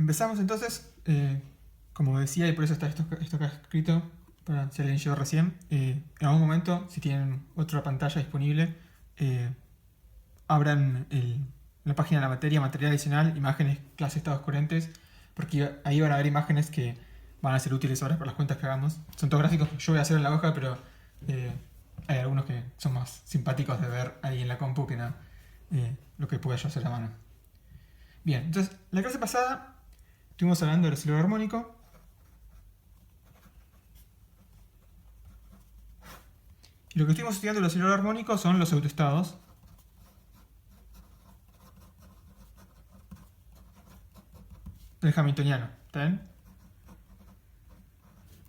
Empezamos entonces, como decía, y por eso está esto acá escrito, para si alguien llegó recién, en algún momento, si tienen otra pantalla disponible, abran la página de la materia, material adicional, imágenes, clase, estados corrientes, porque ahí van a haber imágenes que van a ser útiles ahora para las cuentas que hagamos. Son todos gráficos que yo voy a hacer en la hoja, pero hay algunos que son más simpáticos de ver ahí en la compu que no, lo que pueda yo hacer a mano. Bien, entonces, la clase pasada estuvimos hablando del oscilador armónico. Y lo que estuvimos estudiando del oscilador armónico son los autoestados. Del hamiltoniano, ¿está bien?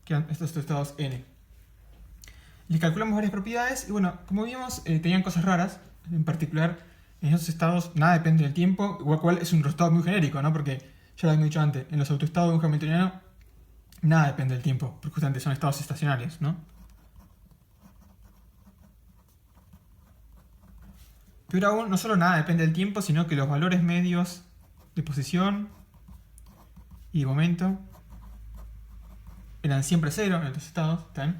Quedan estos autoestados n. Les calculamos varias propiedades y bueno, como vimos, tenían cosas raras. En particular, en esos estados nada depende del tiempo, igual cual es un estado muy genérico, ¿no? Porque ya lo habíamos dicho antes, en los autoestados de un hamiltoniano nada depende del tiempo, porque justamente son estados estacionarios, ¿no? Pero aún no solo nada depende del tiempo, sino que los valores medios de posición y de momento eran siempre cero en estos estados, ¿está bien?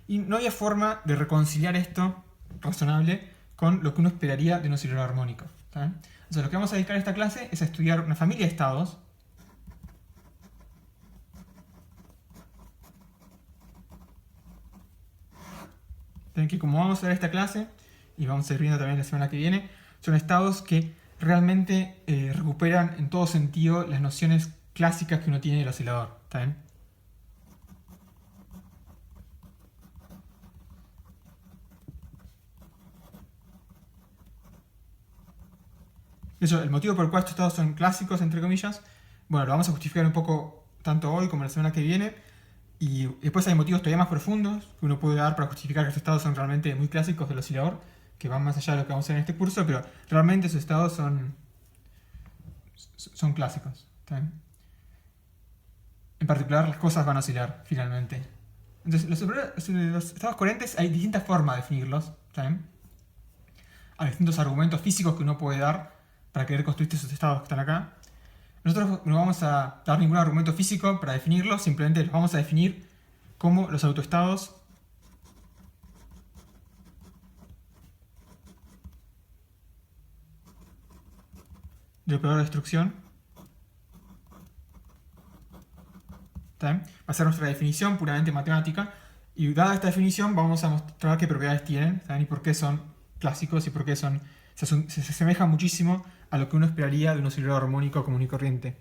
Y no había forma de reconciliar esto razonable con lo que uno esperaría de un oscilador armónico, ¿está bien? O sea, lo que vamos a dedicar a esta clase es a estudiar una familia de estados que, como vamos a ver esta clase y vamos a ir viendo también la semana que viene, son estados que realmente recuperan en todo sentido las nociones clásicas que uno tiene del oscilador, ¿está bien? Eso, el motivo por el cual estos estados son clásicos, entre comillas, bueno, lo vamos a justificar un poco tanto hoy como la semana que viene. Y después hay motivos todavía más profundos que uno puede dar para justificar que estos estados son realmente muy clásicos del oscilador, que van más allá de lo que vamos a ver en este curso, pero realmente esos estados son clásicos, ¿está bien? En particular, las cosas van a oscilar, finalmente. Entonces, los estados coherentes hay distintas formas de definirlos, ¿está bien? Hay distintos argumentos físicos que uno puede dar para querer construir esos estados que están acá. Nosotros no vamos a dar ningún argumento físico para definirlos, simplemente los vamos a definir como los autoestados del operador de destrucción. ¿Está bien? Va a ser nuestra definición puramente matemática. Y dada esta definición vamos a mostrar qué propiedades tienen, ¿está bien? Y por qué son clásicos y por qué se asemejan muchísimo a lo que uno esperaría de un oscilador armónico común y corriente.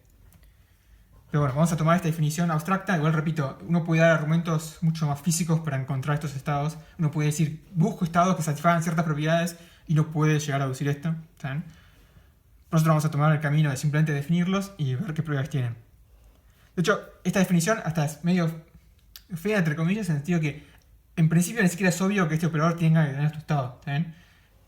Pero bueno, vamos a tomar esta definición abstracta. Igual repito, uno puede dar argumentos mucho más físicos para encontrar estos estados. Uno puede decir, busco estados que satisfagan ciertas propiedades y no puede llegar a deducir esto, ¿está bien? Nosotros vamos a tomar el camino de simplemente definirlos y ver qué propiedades tienen. De hecho, esta definición hasta es medio fea, entre comillas, en el sentido que en principio ni siquiera es obvio que este operador tenga que tener este estado, ¿está bien?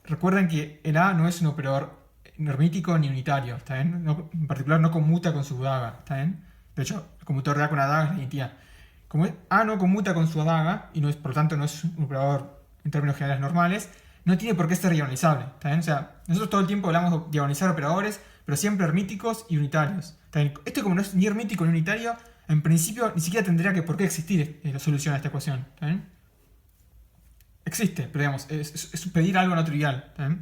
Recuerden que el A no es un operador hermítico ni unitario, ¿está bien? No, en particular no conmuta con su daga, ¿está bien? De hecho, el conmutador de A con la daga es la identidad. Como A no conmuta con su daga y no es, por lo tanto no es un operador en términos generales normales, no tiene por qué ser diagonalizable, ¿está bien? O sea, nosotros todo el tiempo hablamos de diagonalizar operadores, pero siempre hermíticos y unitarios, ¿está bien? Esto, como no es ni hermítico ni unitario, en principio ni siquiera tendría que por qué existir la solución a esta ecuación, ¿está bien? Existe, pero digamos, es pedir algo no trivial, ¿está bien?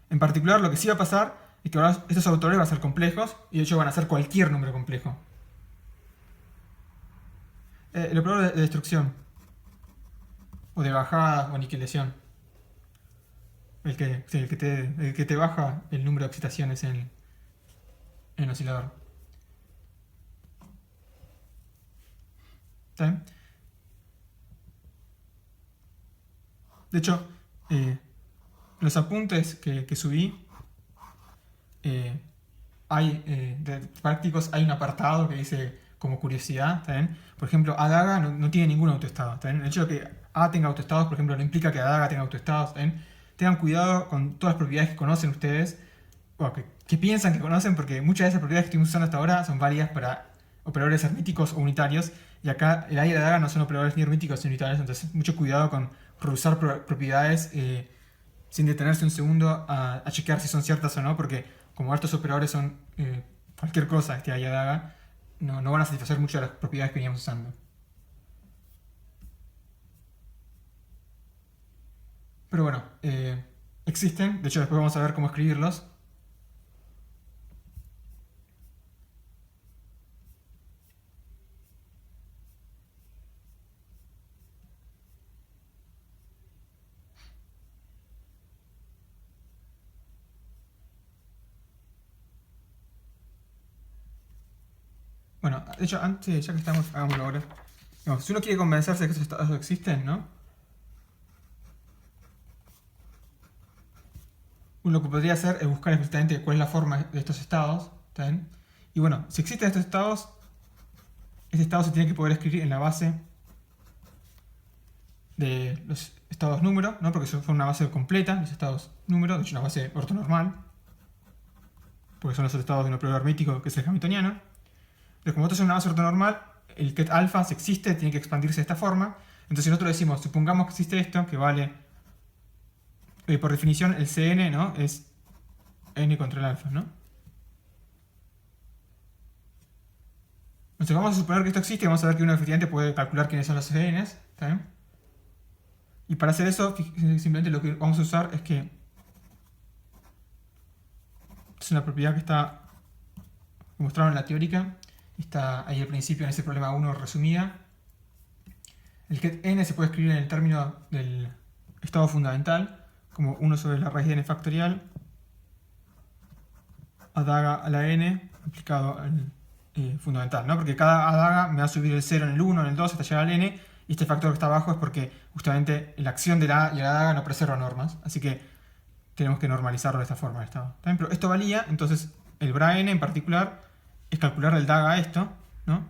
En particular, lo que sí va a pasar es que ahora estos autores van a ser complejos y de hecho van a ser cualquier número complejo. El operador de destrucción o de bajada o aniquilación, el que te baja el número de excitaciones en el oscilador. ¿Está bien? De hecho, los apuntes que subí, de prácticos hay un apartado que dice como curiosidad, ¿está bien? Por ejemplo, Adaga no tiene ningún autoestado, ¿está bien? El hecho de que A tenga autoestados, por ejemplo, no implica que Adaga tenga autoestados, ¿está bien? Tengan cuidado con todas las propiedades que conocen ustedes, o que piensan que conocen, porque muchas de esas propiedades que estuvimos usando hasta ahora son válidas para operadores hermíticos o unitarios, y acá el A y la daga no son operadores ni hermíticos ni unitarios, entonces mucho cuidado con reusar propiedades sin detenerse un segundo a chequear si son ciertas o no, porque como estos operadores son cualquier cosa, este A y la daga, no van a satisfacer mucho las propiedades que veníamos usando. Pero bueno, existen, de hecho después vamos a ver cómo escribirlos. Bueno, de hecho, antes, ya que estamos, hagámoslo ahora. Digamos, si uno quiere convencerse de que estos estados existen, ¿no? Uno lo que podría hacer es buscar explicitamente cuál es la forma de estos estados. ¿Está bien? Y bueno, si existen estos estados, este estado se tiene que poder escribir en la base de los estados número, ¿no? Porque son una base completa, los estados número, de hecho una base ortonormal, porque son los estados de un operador hermético que es el hamiltoniano. Entonces, como esto es una base ortonormal, el ket alfa, si existe, tiene que expandirse de esta forma. Entonces, si nosotros decimos, supongamos que existe esto, que vale, por definición, el Cn, ¿no? Es n contra el alfa, ¿no? Entonces, vamos a suponer que esto existe y vamos a ver que uno efectivamente puede calcular quiénes son los Cns, ¿está bien? Y para hacer eso, simplemente lo que vamos a usar es que es una propiedad que está mostrada en la teórica. Está ahí al principio en ese problema 1 resumida. El ket n se puede escribir en el término del estado fundamental como 1 sobre la raíz de n factorial a daga a la n aplicado al fundamental, ¿no? Porque cada a daga me va a subir el 0 en el 1, en el 2 hasta llegar al n, y este factor que está abajo es porque justamente la acción de la a y la daga no preserva normas, así que tenemos que normalizarlo de esta forma. Pero esto valía, entonces el bra n en particular es calcular el daga a esto, ¿no?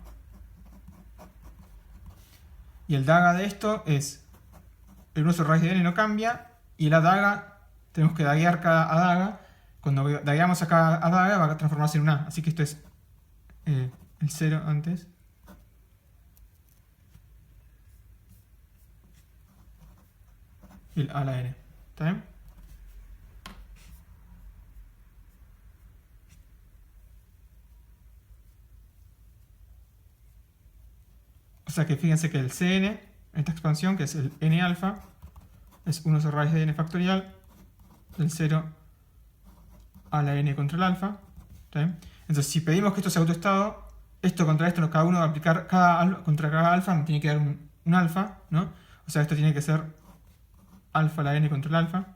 Y el daga de esto es el 1 sobre raíz de n no cambia, y la daga, tenemos que daguear cada adaga. Cuando dagueamos a cada adaga va a transformarse en un a, así que esto es el 0 antes. Y el a a la n. ¿Está bien? O sea que fíjense que el Cn, en esta expansión, que es el n alfa, es 1 sobre raíz de n factorial del 0 a la n contra el alfa. ¿Está bien? Entonces, si pedimos que esto sea autoestado, esto contra esto, cada uno va a aplicar contra cada alfa, me tiene que dar un alfa, ¿no? O sea, esto tiene que ser alfa a la n contra el alfa.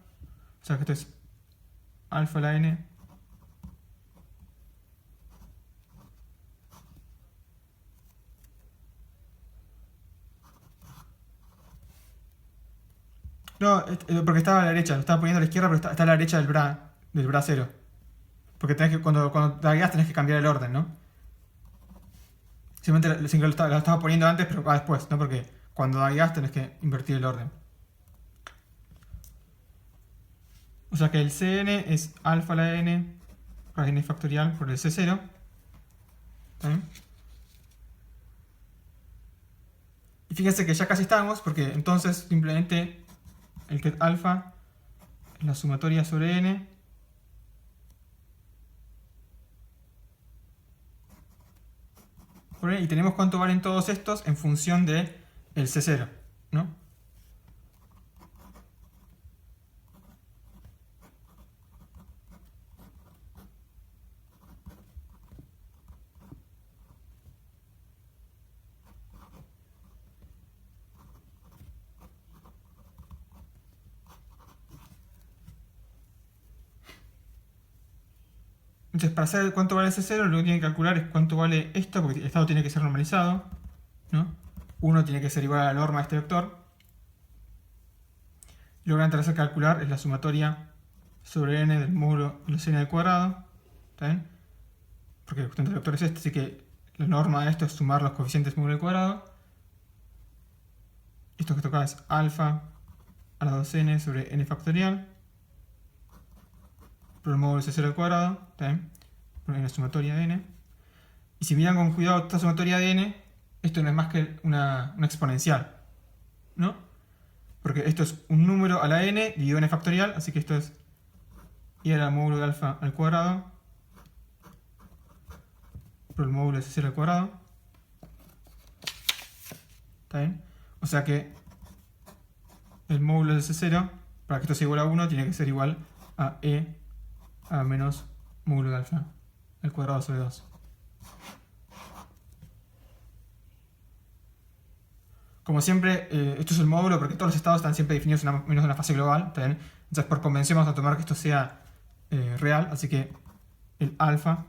O sea que esto es alfa a la n no, porque estaba a la derecha, lo estaba poniendo a la izquierda, pero está a la derecha del bra 0. Porque tenés que, cuando dagueas tenés que cambiar el orden, ¿no? Simplemente lo estaba poniendo antes, pero va después, ¿no? Porque cuando dagueas tenés que invertir el orden. O sea que el Cn es alfa a la n raíz de n factorial por el C0. ¿Está bien? Y fíjense que ya casi estamos, porque entonces simplemente el ket alfa es la sumatoria sobre n por n, y tenemos cuánto valen todos estos en función de el C0, ¿no? Entonces, para saber cuánto vale ese 0, lo que tiene que calcular es cuánto vale esto, porque el estado tiene que ser normalizado, ¿no? 1 tiene que ser igual a la norma de este vector. Y lo que van a hacer calcular es la sumatoria sobre n del módulo de los n al cuadrado. ¿Está bien? Porque justamente el vector es este, así que la norma de esto es sumar los coeficientes módulo al cuadrado. Esto que toca es alfa a la 2n sobre n factorial por el módulo c0 al cuadrado. ¿Está bien? Por la sumatoria de n. Y si miran con cuidado esta sumatoria de n, esto no es más que una exponencial, ¿no? Porque esto es un número a la n dividido en n factorial, así que esto es i a la módulo de alfa al cuadrado por por el módulo de C0 al cuadrado. ¿Está bien? O sea que el módulo de C0, para que esto sea igual a 1, tiene que ser igual a E a menos módulo de alfa al cuadrado sobre 2. Como siempre, esto es el módulo porque todos los estados están siempre definidos en menos de una fase global. ¿Está bien? Entonces, por convención vamos a tomar que esto sea real, así que el alfa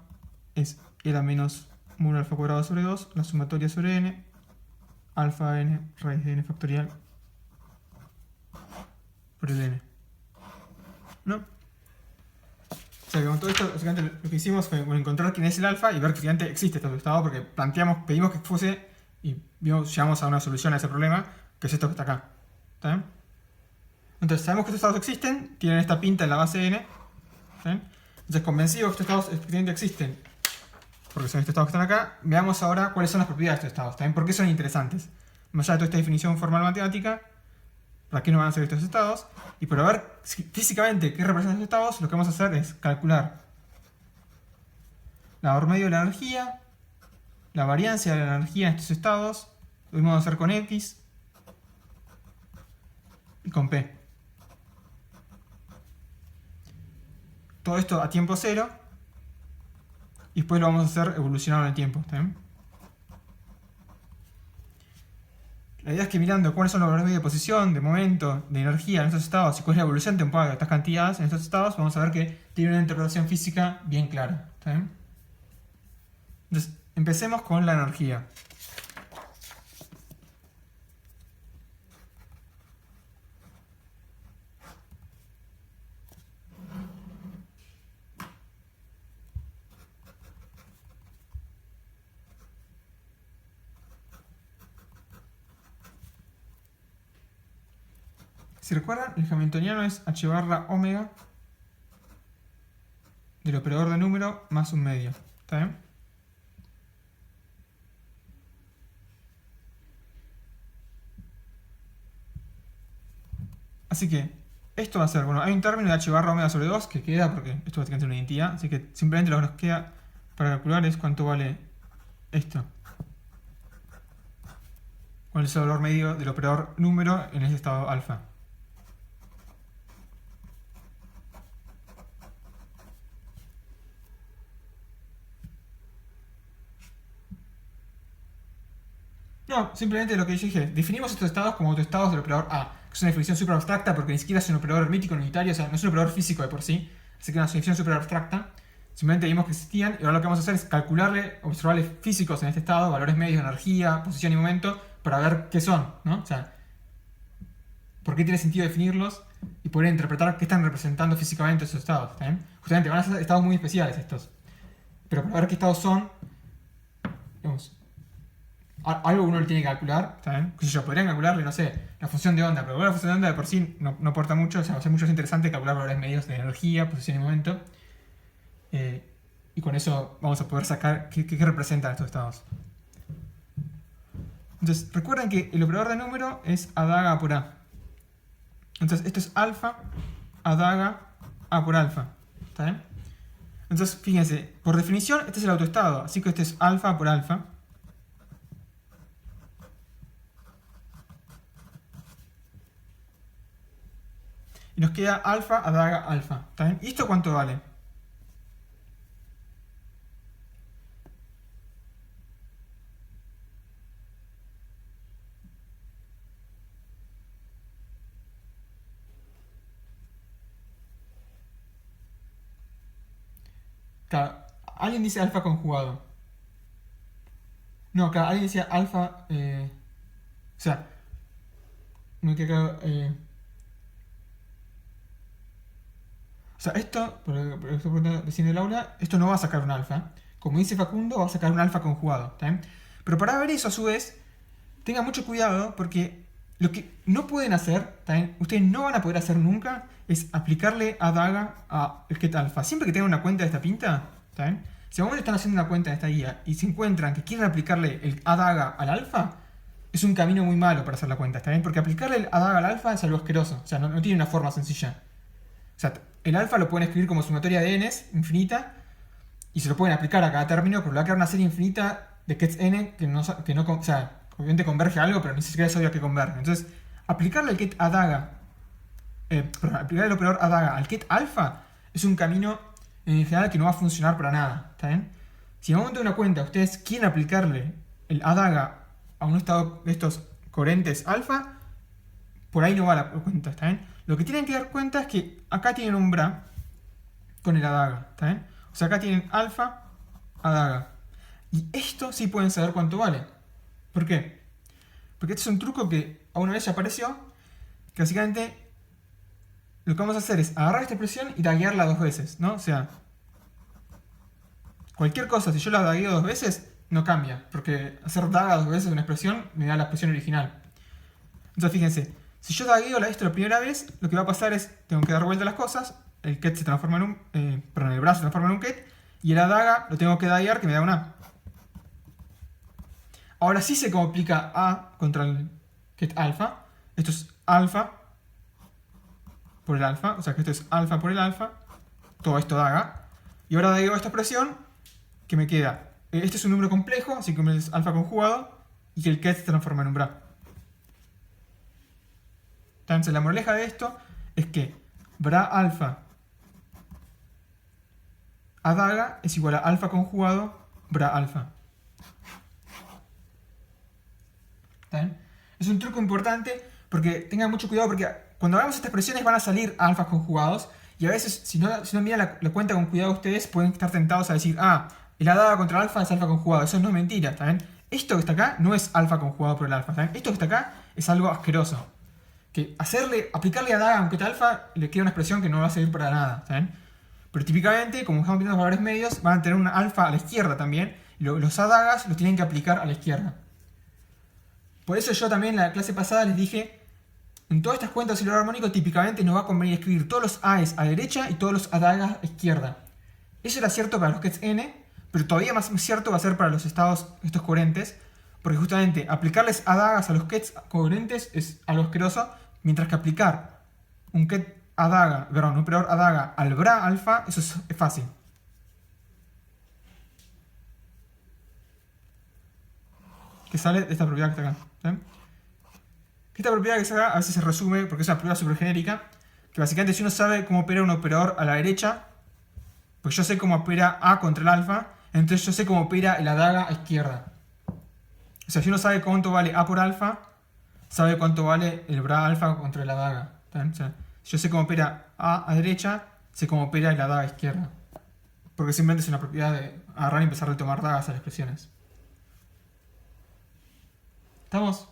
es E a menos módulo alfa cuadrado sobre 2, la sumatoria sobre n, alfa n raíz de n factorial por el n. ¿No? O sea que con todo esto, básicamente lo que hicimos fue encontrar quién es el alfa y ver que efectivamente existe este estado, porque pedimos que fuese y llegamos a una solución a ese problema, que es esto que está acá. ¿Está bien? Entonces sabemos que estos estados existen, tienen esta pinta en la base n. ¿Está bien? Entonces, convencidos que estos estados efectivamente existen, porque son estos estados que están acá, veamos ahora cuáles son las propiedades de estos estados. ¿Está bien? ¿Por qué son interesantes? Más allá de toda esta definición formal matemática, ¿para qué nos van a servir estos estados? Y para ver físicamente qué representan estos estados, lo que vamos a hacer es calcular la valor medio de la energía, la variancia de la energía en estos estados, lo mismo vamos a hacer con X y con P. Todo esto a tiempo cero y después lo vamos a hacer evolucionado en el tiempo. ¿Está bien? La idea es que mirando cuáles son los valores medio de posición, de momento, de energía en estos estados y cuál es la evolución temporal de estas cantidades en estos estados, vamos a ver que tiene una interpretación física bien clara. ¿Está bien? Entonces, empecemos con la energía. Si recuerdan, el hamiltoniano es h barra omega del operador de número más un medio. ¿Está bien? Así que esto va a ser, bueno, hay un término de h barra omega sobre 2 que queda porque esto básicamente es una identidad, así que simplemente lo que nos queda para calcular es cuánto vale esto. ¿Cuál es el valor medio del operador número en este estado alfa? No, simplemente lo que yo dije, definimos estos estados como autoestados del operador A, que es una definición súper abstracta porque ni siquiera es un operador hermítico ni unitario, o sea, no es un operador físico de por sí, así que es una definición súper abstracta. Simplemente vimos que existían y ahora lo que vamos a hacer es calcularle observables físicos en este estado, valores medios de energía, posición y momento, para ver qué son, ¿no? O sea, por qué tiene sentido definirlos y poder interpretar qué están representando físicamente esos estados. ¿Está bien? Justamente van a ser estados muy especiales estos. Pero para ver qué estados son, digamos, algo uno le tiene que calcular, ¿está bien? Que yo podría calcularle, no sé, la función de onda, pero la función de onda de por sí no aporta mucho, o sea, va a ser mucho más interesante calcular valores medios de energía, posición y momento. Y con eso vamos a poder sacar qué representan estos estados. Entonces, recuerden que el operador de número es a daga a por a. Entonces, esto es alfa a daga a por alfa. ¿Está bien? Entonces, fíjense, por definición, este es el autoestado, así que este es alfa por alfa. Y nos queda alfa a daga alfa. ¿Está bien? ¿Y esto cuánto vale? Claro, alguien dice alfa conjugado. No, claro, alguien dice alfa. O sea, no queda claro. O sea, esto, por esto recién del aula, esto no va a sacar un alfa. Como dice Facundo, va a sacar un alfa conjugado. ¿Está bien? Pero para ver eso, a su vez, tengan mucho cuidado porque lo que no pueden hacer, ¿está bien? Ustedes no van a poder hacer nunca, es aplicarle a daga a el get alfa. Siempre que tengan una cuenta de esta pinta, ¿está bien? Si a ustedes están haciendo una cuenta de esta guía y se encuentran que quieren aplicarle el a daga al alfa, es un camino muy malo para hacer la cuenta, ¿está bien? Porque aplicarle el a daga al alfa es algo asqueroso. O sea, no tiene una forma sencilla. O sea, el alfa lo pueden escribir como sumatoria de n's infinita y se lo pueden aplicar a cada término, pero le va a quedar una serie infinita de kets n que no, o sea, obviamente converge a algo, pero ni siquiera es obvio que converge. Entonces, aplicarle el ket adaga, perdón, aplicar el operador adaga al ket alfa es un camino en general que no va a funcionar para nada, ¿está bien? Si en un momento de una cuenta ustedes quieren aplicarle el adaga a un estado de estos coherentes alfa, por ahí no va la cuenta, ¿está bien? Lo que tienen que dar cuenta es que acá tienen un bra con el adaga, ¿está bien? O sea, acá tienen alfa, adaga. Y esto sí pueden saber cuánto vale. ¿Por qué? Porque este es un truco que a una vez ya apareció, que básicamente lo que vamos a hacer es agarrar esta expresión y daguearla dos veces, ¿no? O sea, cualquier cosa, si yo la dagueo dos veces, no cambia, porque hacer daga dos veces una expresión me da la expresión original. Entonces fíjense, si yo dagueo esto la primera vez, lo que va a pasar es, tengo que dar vuelta a las cosas, el ket se transforma en un, perdón, el bra se transforma en un ket, y el adaga lo tengo que daguear que me da un a. Ahora sí sé cómo aplica a contra el ket alfa. Esto es alfa por el alfa, o sea que esto es alfa por el alfa, todo esto daga. Y ahora dagueo esta expresión que me queda. Este es un número complejo, así que es alfa conjugado, y que el ket se transforma en un bra. Entonces la moraleja de esto es que bra alfa adaga es igual a alfa conjugado bra alfa. ¿Está bien? Es un truco importante porque tengan mucho cuidado porque cuando hagamos estas expresiones van a salir alfas conjugados y a veces si no miran la cuenta con cuidado ustedes pueden estar tentados a decir el adaga contra el alfa es alfa conjugado. Eso no es mentira, ¿está bien? Esto que está acá no es alfa conjugado por el alfa, ¿está bien? Esto que está acá es algo asqueroso. Que aplicarle adaga aunque está alfa le queda una expresión que no va a servir para nada, ¿está bien? Pero típicamente, como estamos viendo los valores medios, van a tener una alfa a la izquierda también. Y los adagas los tienen que aplicar a la izquierda. Por eso yo también en la clase pasada les dije, en todas estas cuentas del oscilador armónico típicamente nos va a convenir escribir todos los a's a derecha y todos los adagas a izquierda. Eso era cierto para los kets n, pero todavía más cierto va a ser para los estados estos coherentes, porque justamente aplicarles adagas a los kets coherentes es algo asqueroso, mientras que aplicar un ket adaga, perdón, un operador adaga al bra alfa, eso es fácil. Que sale de esta propiedad que está acá. ¿Sí? Esta propiedad que está acá a veces se resume, porque es una propiedad súper genérica, que básicamente si uno sabe cómo opera un operador a la derecha, pues yo sé cómo opera A contra el alfa, entonces yo sé cómo opera el adaga a izquierda. O sea, si uno sabe cuánto vale A por alfa, sabe cuánto vale el bra alfa contra el adaga. O sea, si yo sé cómo opera A derecha, sé cómo opera el adaga a izquierda. Porque simplemente es una propiedad de agarrar y empezar a tomar dagas a las expresiones. ¿Estamos?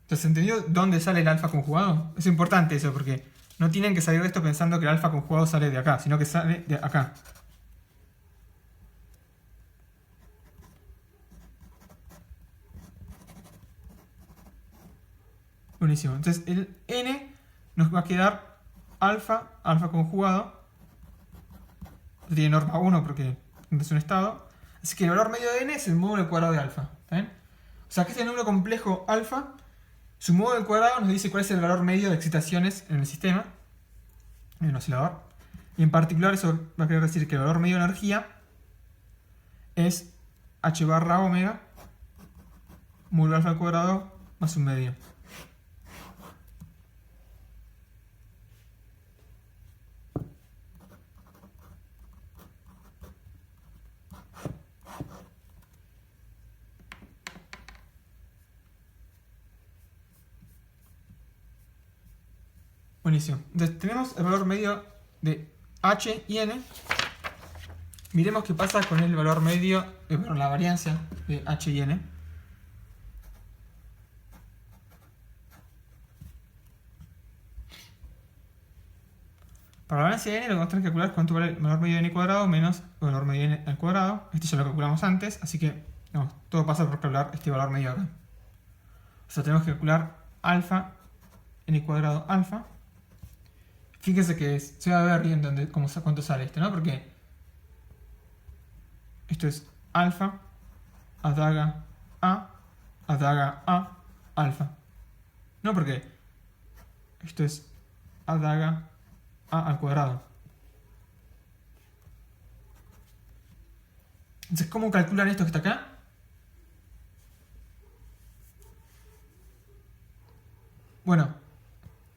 ¿Entonces entendió dónde sale el alfa conjugado? Es importante eso porque no tienen que salir de esto pensando que el alfa conjugado sale de acá, sino que sale de acá. Buenísimo. Entonces el n nos va a quedar alfa conjugado. Esto tiene norma 1 porque es un estado. Así que el valor medio de n es el módulo al cuadrado de alfa. ¿Está bien? O sea que este número complejo alfa, su módulo al cuadrado nos dice cuál es el valor medio de excitaciones en el sistema, en el oscilador. Y en particular eso va a querer decir que el valor medio de energía es h barra omega módulo alfa al cuadrado más un medio. Buenísimo. Entonces tenemos el valor medio de h y n. Miremos qué pasa con el valor medio, la variancia de h y n. Para la variancia de n lo que vamos a tener que calcular es cuánto vale el valor medio de n cuadrado menos el valor medio de n al cuadrado. Este ya lo calculamos antes, así que no, todo pasa por calcular este valor medio acá. O sea, tenemos que calcular alfa n cuadrado alfa. Fíjense que se va a ver bien cuánto sale esto, ¿no? Porque esto es alfa, adaga a, alfa. No, porque esto es adaga a al cuadrado. Entonces, ¿cómo calculan esto que está acá? Bueno,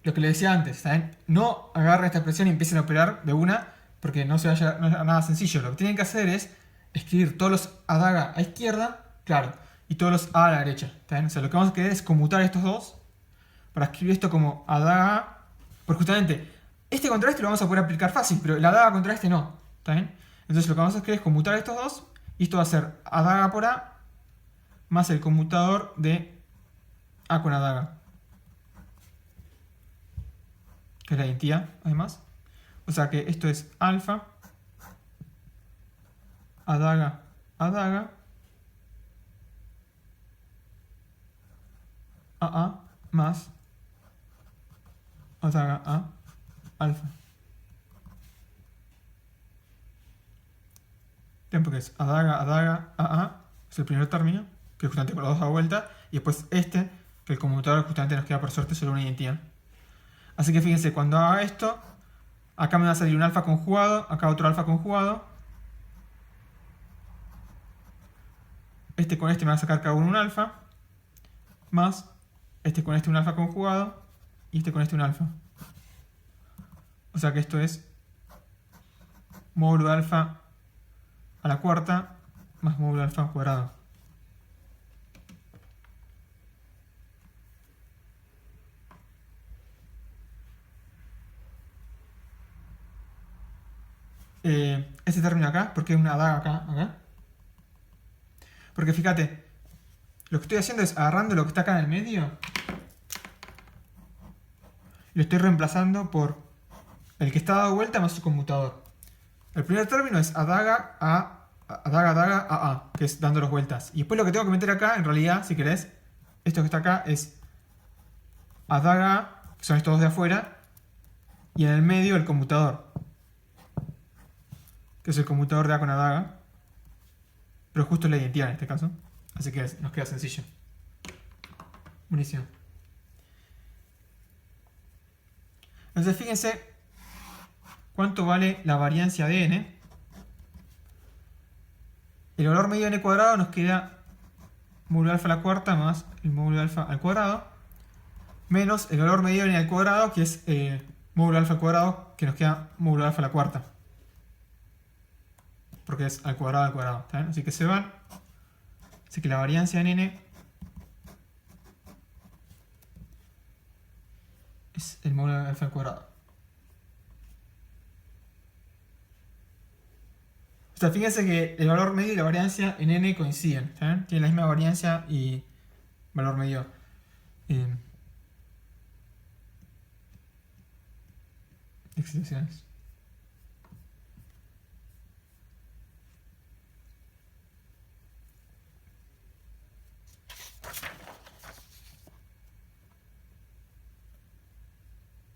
lo que le decía antes, ¿saben? No agarren esta expresión y empiecen a operar de una, porque no se vaya, no es nada sencillo. Lo que tienen que hacer es escribir todos los adaga a izquierda, claro, y todos los a la derecha. ¿Está bien? O sea, lo que vamos a querer es conmutar estos dos para escribir esto como adaga, porque justamente este contra este lo vamos a poder aplicar fácil, pero el adaga contra este no. ¿Está bien? Entonces lo que vamos a hacer es conmutar estos dos, y esto va a ser adaga por a más el conmutador de a con adaga, que es la identidad, además. O sea que esto es alfa, adaga, adaga, a más adaga a alfa. Tiempo que es adaga, adaga, a es el primer término, que es justamente con los dos a vuelta, y después este, que el conmutador justamente nos queda por suerte solo una identidad. Así que fíjense, cuando haga esto, acá me va a salir un alfa conjugado, acá otro alfa conjugado. Este con este me va a sacar cada uno un alfa, más este con este un alfa conjugado, y este con este un alfa. O sea que esto es módulo de alfa a la cuarta más módulo de alfa cuadrado. Este término acá, ¿por qué una adaga acá? Porque fíjate, lo que estoy haciendo es agarrando lo que está acá en el medio y lo estoy reemplazando por el que está dado vuelta más su conmutador. El primer término es adaga a, que es dando las vueltas. Y después lo que tengo que meter acá, en realidad, si querés, esto que está acá es adaga, que son estos dos de afuera, y en el medio el conmutador, que es el conmutador de a con adaga, pero justo es la identidad en este caso. Así que nos queda sencillo. Buenísimo. Entonces fíjense cuánto vale la variancia de n. El valor medio de n cuadrado nos queda módulo alfa a la cuarta más el módulo alfa al cuadrado, menos el valor medio de n al cuadrado, que es módulo alfa al cuadrado, que nos queda módulo alfa a la cuarta. Porque es al cuadrado, ¿está bien? Así que se van. Así que la variancia en n es el módulo alfa al cuadrado. O sea, fíjense que el valor medio y la variancia en n coinciden. ¿Está bien? Tienen la misma variancia y valor medio. Excitaciones.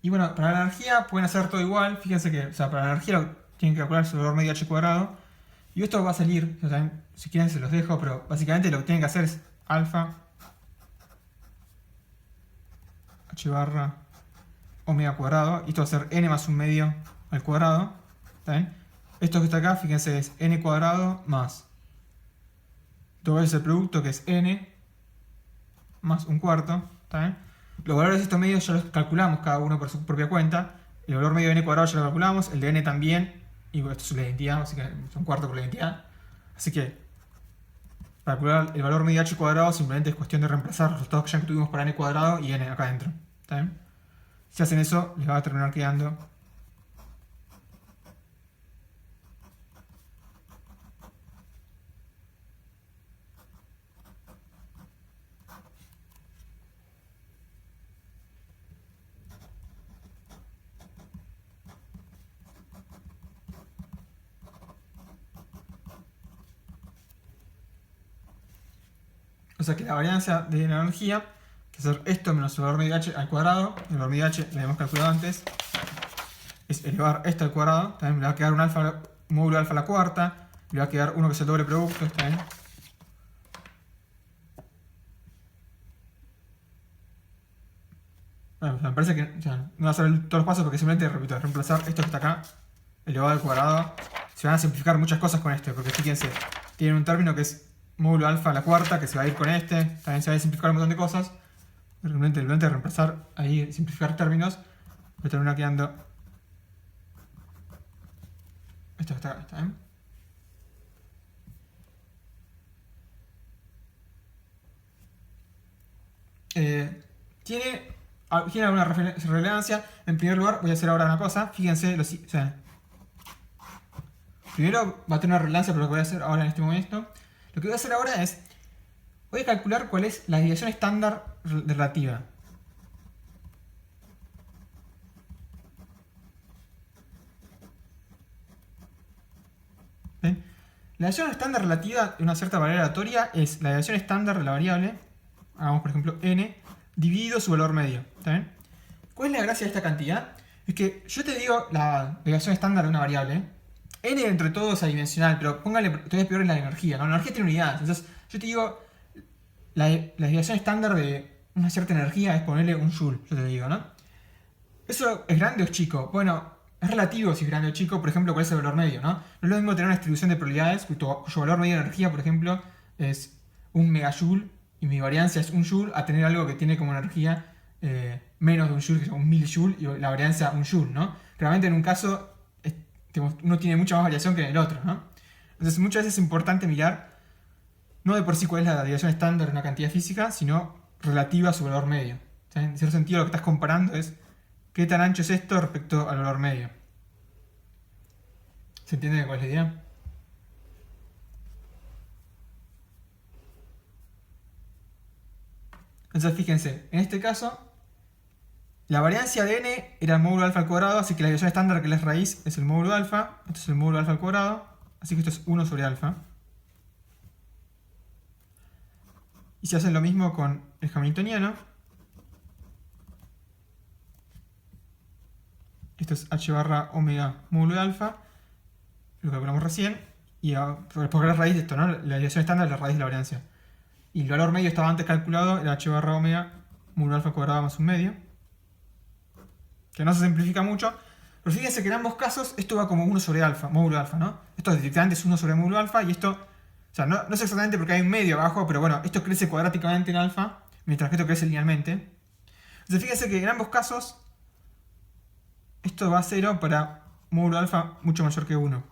Y bueno, para la energía pueden hacer todo igual. Fíjense que, o sea, para la energía tienen que calcular su valor medio h cuadrado. Y esto va a salir, o sea, si quieren se los dejo, pero básicamente lo que tienen que hacer es alfa h barra omega cuadrado. Y esto va a ser n más un medio al cuadrado. ¿Está bien? Esto que está acá, fíjense, es n cuadrado más todo ese producto que es n más un cuarto. ¿Está bien? Los valores de estos medios ya los calculamos cada uno por su propia cuenta. El valor medio de n cuadrado ya lo calculamos, el de n también. Y bueno, esto es la identidad, así que es un cuarto por la identidad. Así que para calcular el valor medio de h cuadrado simplemente es cuestión de reemplazar los resultados que ya tuvimos para n cuadrado y n acá adentro. ¿Está bien? Si hacen eso, les va a terminar quedando o sea que la varianza de la energía, que es hacer esto menos el valor medio de h al cuadrado, el valor medio de h lo habíamos calculado antes, es elevar esto al cuadrado, también me va a quedar un módulo alfa a la cuarta, le va a quedar uno que es el doble producto, ¿está bien? Bueno, me parece que no va a hacer todos los pasos porque simplemente, repito, reemplazar esto que está acá, elevado al cuadrado. Se van a simplificar muchas cosas con esto, porque fíjense, tienen un término que es módulo alfa a la cuarta, que se va a ir con este. También se va a simplificar un montón de cosas. Realmente, en vez de reemplazar ahí, simplificar términos, me termina quedando esto que está bien. Tiene alguna relevancia. En primer lugar, voy a hacer ahora una cosa. Fíjense, o sea, primero va a tener una relevancia por lo que voy a hacer ahora en este momento. Lo que voy a hacer ahora es, voy a calcular cuál es la desviación estándar relativa. ¿Ven? La desviación estándar relativa de una cierta variable aleatoria es la desviación estándar de la variable, hagamos por ejemplo n, dividido su valor medio. ¿Está bien? ¿Cuál es la gracia de esta cantidad? Es que yo te digo la desviación estándar de una variable. N entre todo es adimensional, pero póngale todavía peor en la energía, ¿no? La energía tiene unidades. Entonces, yo te digo, la desviación estándar de una cierta energía es ponerle un joule, yo te digo, ¿no? ¿Eso es grande o es chico? Bueno, es relativo si es grande o chico, por ejemplo, cuál es el valor medio, ¿no? No es lo mismo tener una distribución de probabilidades cuyo valor medio de energía, por ejemplo, es 1 megajoule y mi variancia es 1 joule, a tener algo que tiene como energía menos de 1 joule, que es 1000 joule, y la variancia 1 joule, ¿no? Realmente en un caso uno tiene mucha más variación que en el otro, ¿no? Entonces muchas veces es importante mirar no de por sí cuál es la desviación estándar de una cantidad física, sino relativa a su valor medio. ¿Sí? En cierto sentido lo que estás comparando es qué tan ancho es esto respecto al valor medio. ¿Se entiende cuál es la idea? Entonces fíjense, en este caso la variancia de n era el módulo alfa al cuadrado, así que la desviación estándar que es raíz es el módulo alfa, esto es el módulo alfa al cuadrado, así que esto es 1 sobre alfa. Y si hacen lo mismo con el hamiltoniano, esto es h barra omega módulo de alfa, lo calculamos recién, y porque la raíz de esto, ¿no? La desviación estándar es la raíz de la variancia. Y el valor medio estaba antes calculado, era h barra omega módulo alfa al cuadrado más un medio, que no se simplifica mucho, pero fíjense que en ambos casos esto va como 1 sobre alfa, módulo alfa, ¿no? Esto directamente es 1 sobre módulo alfa y esto, o sea, no es exactamente porque hay un medio abajo, pero bueno, esto crece cuadráticamente en alfa, mientras que esto crece linealmente. Entonces fíjense que en ambos casos esto va a 0 para módulo alfa mucho mayor que 1.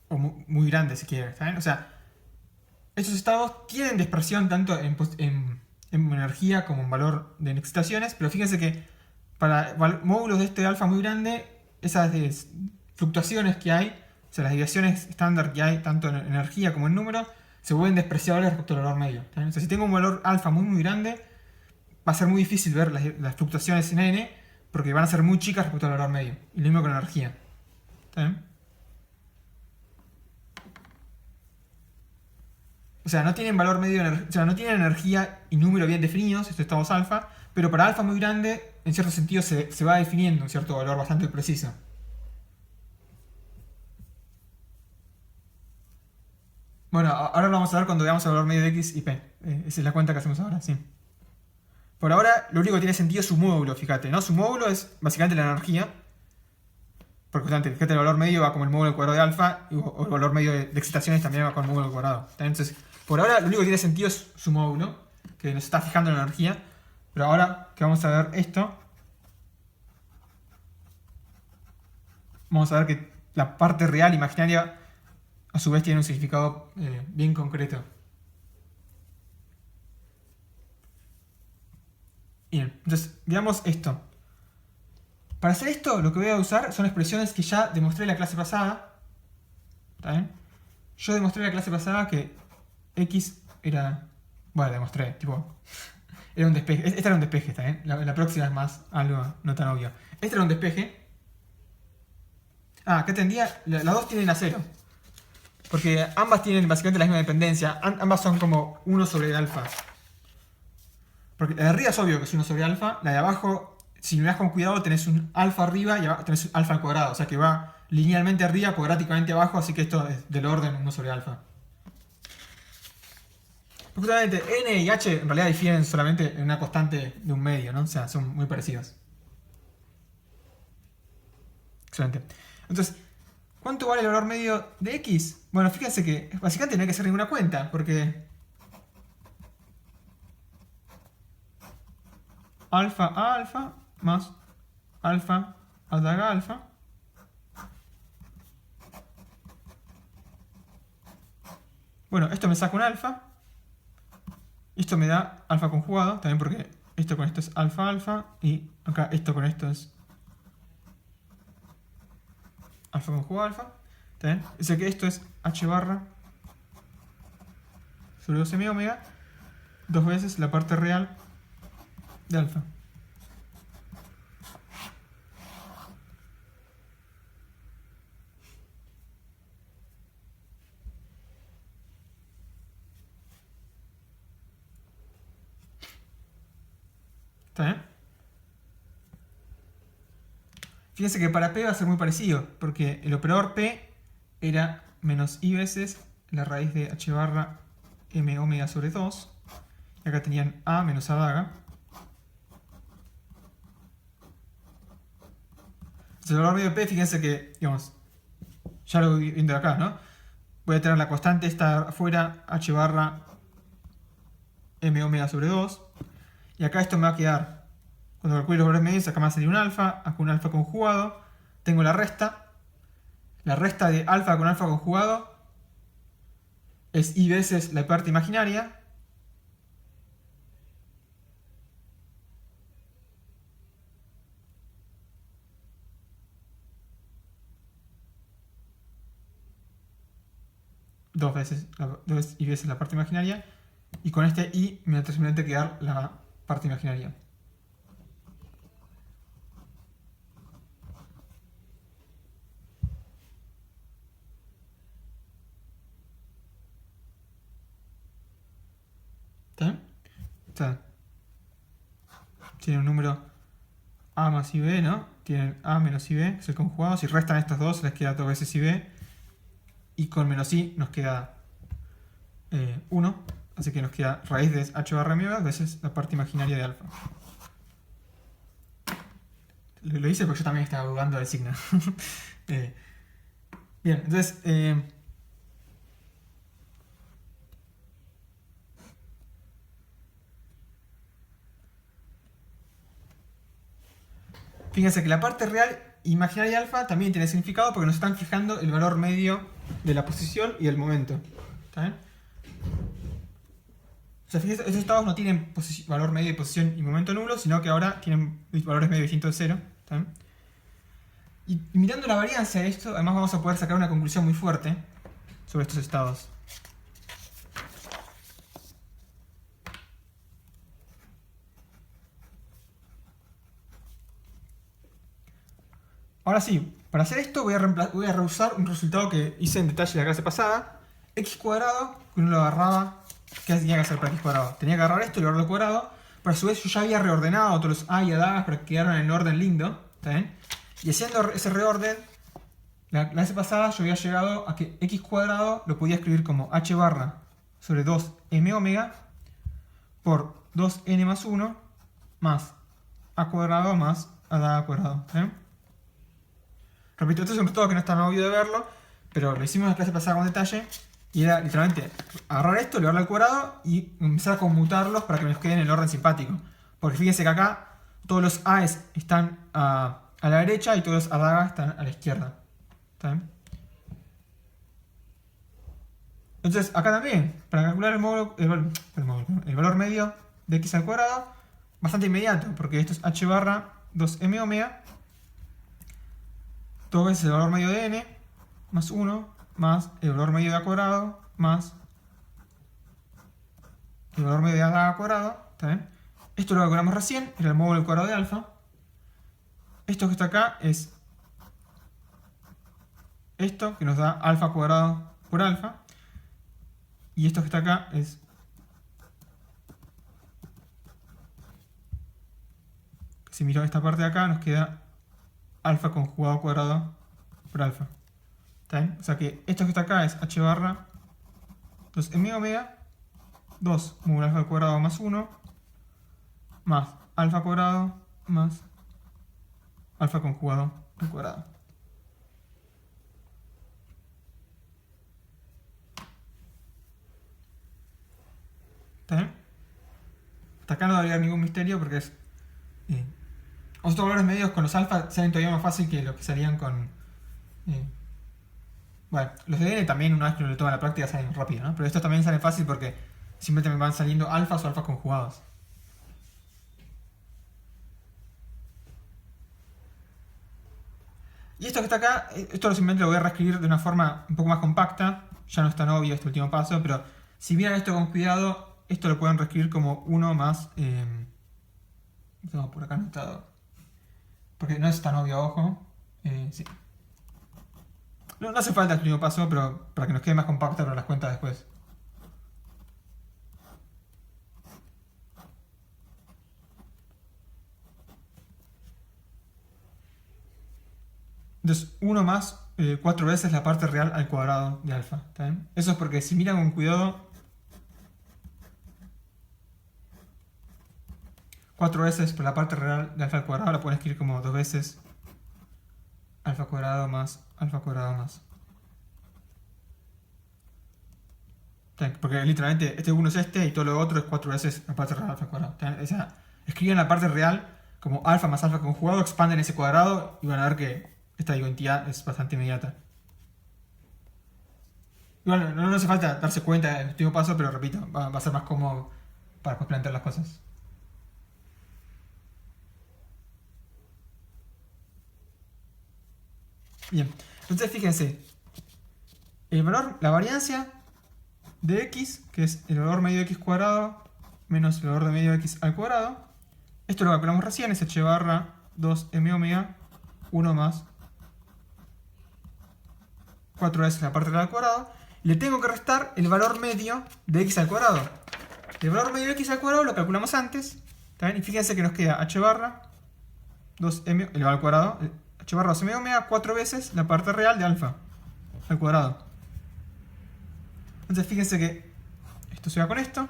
O muy grande si quieren, ¿saben? O sea, estos estados tienen dispersión tanto en energía como en valor de excitaciones, pero fíjense que para módulos de este alfa muy grande, esas fluctuaciones que hay, o sea, las desviaciones estándar que hay tanto en energía como en número, se vuelven despreciables respecto al valor medio. ¿Está bien? O sea, si tengo un valor alfa muy grande, va a ser muy difícil ver las fluctuaciones en n, porque van a ser muy chicas respecto al valor medio. Y lo mismo con la energía. ¿Está bien? O sea, no tienen valor medio, o sea, no tienen energía y número bien definidos, estos estados alfa, pero para alfa muy grande, en cierto sentido, se va definiendo un cierto valor bastante preciso. Bueno, ahora lo vamos a ver cuando veamos el valor medio de x y p. Esa es la cuenta que hacemos ahora, sí. Por ahora, lo único que tiene sentido es su módulo, fíjate, ¿no? Su módulo es básicamente la energía. Porque justamente, fíjate, el valor medio va como el módulo al cuadrado de alfa, o el valor medio de excitaciones también va con el módulo al cuadrado. Entonces, por ahora, lo único que tiene sentido es su módulo, que nos está fijando en la energía. Pero ahora que vamos a ver esto, vamos a ver que la parte real, imaginaria, a su vez tiene un significado bien concreto. Bien, entonces veamos esto. Para hacer esto, lo que voy a usar son expresiones que ya demostré en la clase pasada. ¿Está bien? Yo demostré en la clase pasada que x era... Bueno, demostré, tipo... Era un despeje. Este era un despeje, ¿está bien? La próxima es más algo no tan obvio. Este era un despeje. ¿Qué tendría? Las dos tienen a 0. Porque ambas tienen básicamente la misma dependencia. Ambas son como 1 sobre alfa. Porque la de arriba es obvio que es 1 sobre alfa. La de abajo, si miras con cuidado, tenés un alfa arriba y abajo tenés un alfa al cuadrado. O sea que va linealmente arriba, cuadráticamente abajo. Así que esto es del orden 1 sobre alfa. Justamente n y h en realidad difieren solamente en una constante de un medio, ¿no? O sea, son muy parecidos. Excelente. Entonces, ¿cuánto vale el valor medio de x? Bueno, fíjense que básicamente no hay que hacer ninguna cuenta, porque alfa a alfa más alfa a daga alfa bueno, esto me saca un alfa. Esto me da alfa conjugado, también porque esto con esto es alfa alfa y acá esto con esto es alfa conjugado alfa. ¿Está bien? O sea que esto es h barra sobre 2m omega, dos veces la parte real de alfa. ¿Está bien? Fíjense que para P va a ser muy parecido, porque el operador P era menos i veces la raíz de h barra m omega sobre 2. Y acá tenían a menos a daga. Entonces el valor medio de P, fíjense que, digamos, ya lo voy viendo de acá, ¿no? Voy a tener la constante esta afuera, h barra m omega sobre 2. Y acá esto me va a quedar, cuando calcule los valores medios, acá me va a salir un alfa, acá un alfa conjugado. Tengo la resta. La resta de alfa con alfa conjugado es i veces la parte imaginaria. Dos veces i veces la parte imaginaria. Y con este i me va a simplemente quedar la parte imaginaria. ¿Está bien? Tiene un número a más ib, ¿no? Tienen a menos ib, que es el conjugado. Si restan estos dos, se les queda dos veces ib. Y con menos i nos queda 1. Así que nos queda raíz de h barra m veces la parte imaginaria de alfa. Lo hice porque yo también estaba dudando del signo. Bien, entonces... fíjense que la parte real imaginaria de alfa también tiene significado porque nos están fijando el valor medio de la posición y del momento. ¿Está bien? O sea, fíjense, estos estados no tienen valor medio de posición y momento nulo, sino que ahora tienen valores medio distintos de 0. ¿Está bien? Y mirando la varianza de esto, además vamos a poder sacar una conclusión muy fuerte sobre estos estados. Ahora sí, para hacer esto voy a reusar un resultado que hice en detalle la clase pasada. X cuadrado, que uno lo agarraba. ¿Qué tenía que hacer para X cuadrado? Tenía que agarrar esto y agarrarlo al cuadrado. Pero a su vez yo ya había reordenado todos los A y A dagas para que quedaran en el orden lindo. ¿Está bien? Y haciendo ese reorden, la clase pasada yo había llegado a que X cuadrado lo podía escribir como H barra sobre 2m omega por 2n más 1 más A cuadrado más A daga cuadrado. ¿Está bien? Repito, este es un resultado que no es tan obvio de verlo, pero lo hicimos en la clase pasada con detalle. Y era literalmente agarrar esto, elevarlo al cuadrado y empezar a conmutarlos para que nos queden en el orden simpático. Porque fíjense que acá todos los A's están a la derecha y todos los A están a la izquierda. ¿Está bien? Entonces acá también, para calcular el valor medio de x al cuadrado, bastante inmediato, porque esto es h barra 2m omega. Todo veces el valor medio de n, más 1, más el valor medio de a cuadrado, más el valor medio de a cuadrado. ¿Está bien? Esto lo calculamos recién, era el módulo al cuadrado de alfa. Esto que está acá es esto, que nos da alfa cuadrado por alfa. Y esto que está acá es si miro esta parte de acá, nos queda alfa conjugado cuadrado por alfa. ¿Está bien? O sea que esto que está acá es h barra 2m omega 2 módulo alfa al cuadrado más 1 más alfa cuadrado más alfa conjugado al cuadrado. ¿Está bien? Hasta acá no debería haber ningún misterio porque es... los otros valores medios con los alfa salen todavía más fácil que los que salían con... bueno, los de n también una vez que lo toman la práctica salen rápido, ¿no? Pero estos también salen fácil porque simplemente me van saliendo alfas o alfas conjugados. Y esto que está acá, esto simplemente lo voy a reescribir de una forma un poco más compacta. Ya no es tan obvio este último paso, pero si miran esto con cuidado, esto lo pueden reescribir como 1 más... tengo por acá anotado. Porque no es tan obvio, ojo. Sí. No hace falta el último paso, pero para que nos quede más compacta para las cuentas después. Entonces, 1 más 4 veces la parte real al cuadrado de alfa. ¿Está bien? Eso es porque si miran con cuidado, 4 veces por la parte real de alfa al cuadrado la pueden escribir como 2 veces alfa cuadrado más alfa cuadrado más. Porque literalmente este 1 es este y todo lo otro es 4 veces la parte real de alfa al cuadrado. O sea, escriben la parte real como alfa más alfa conjugado, expanden ese cuadrado y van a ver que esta identidad es bastante inmediata. Y bueno, no hace falta darse cuenta del último paso, pero repito, va a ser más cómodo para después plantear las cosas. Bien, entonces fíjense, la variancia de x, que es el valor medio de x cuadrado menos el valor de medio de x al cuadrado, esto lo calculamos recién, es h barra 2m omega 1 más 4 veces la parte real al cuadrado, y le tengo que restar el valor medio de x al cuadrado. El valor medio de x al cuadrado lo calculamos antes, ¿está bien? Y fíjense que nos queda h barra 2m elevado al cuadrado, h barra 2m omega 4 veces la parte real de alfa al cuadrado. Entonces fíjense que esto se va con esto.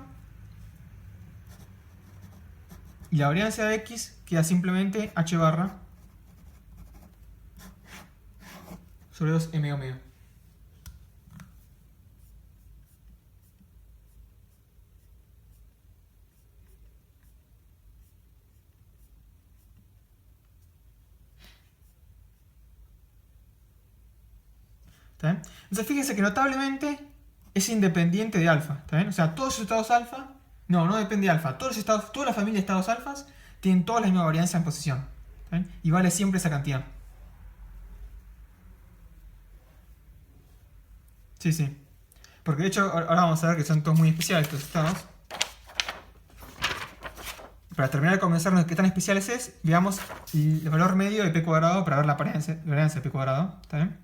Y la variancia de x queda simplemente h barra sobre 2m omega. ¿Está bien? Entonces fíjense que notablemente es independiente de alfa. ¿Está bien? O sea, todos los estados alfa, no depende de alfa. Toda la familia de estados alfas tienen toda la misma varianza en posición. ¿Está bien? Y vale siempre esa cantidad. Sí, sí. Porque de hecho, ahora vamos a ver que son todos muy especiales estos estados. Para terminar de convencernos de qué tan especiales es, veamos el valor medio de p cuadrado para ver la variancia de p cuadrado. ¿Está bien?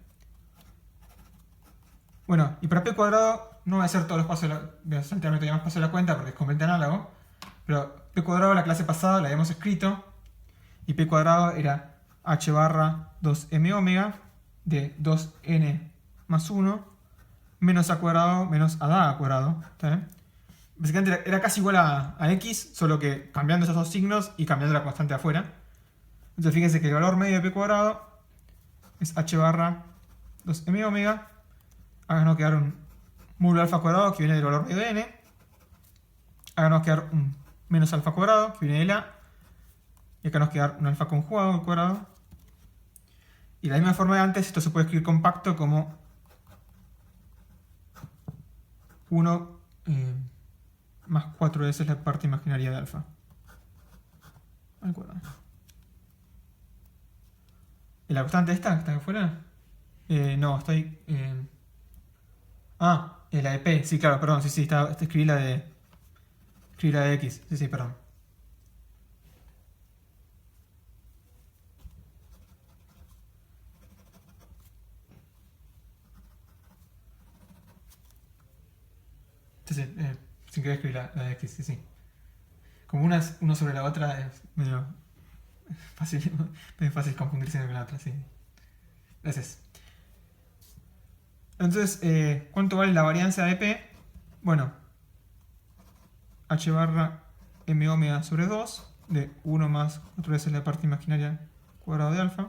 Bueno, y para p cuadrado no voy a hacer todos los pasos, voy a saltarme todavía más pasos de la cuenta porque es completamente análogo. Pero p cuadrado la clase pasada la habíamos escrito y p cuadrado era h barra 2m omega de 2n más 1 menos a cuadrado menos a da a cuadrado. ¿Está bien? Básicamente era casi igual a x, solo que cambiando esos dos signos y cambiando la constante afuera. Entonces fíjense que el valor medio de p cuadrado es h barra 2m omega. Háganos quedar un módulo alfa cuadrado que viene del valor medio de n. Háganos quedar un menos alfa cuadrado que viene de la. Y acá nos queda un alfa conjugado al cuadrado. Y de la misma forma de antes, esto se puede escribir compacto como 1 más 4 veces la parte imaginaria de alfa al cuadrado. ¿Y la constante esta que está afuera? No, está ahí. La de P, sí, claro, perdón, sí, escribí la de X, sí, perdón. Sí, sin querer escribir la de X, sí. Como una sobre la otra es medio fácil confundirse con la otra, sí. Gracias. Entonces, ¿cuánto vale la varianza de P? Bueno, h barra m omega sobre 2 de 1 más 4 veces la parte imaginaria cuadrado de alfa.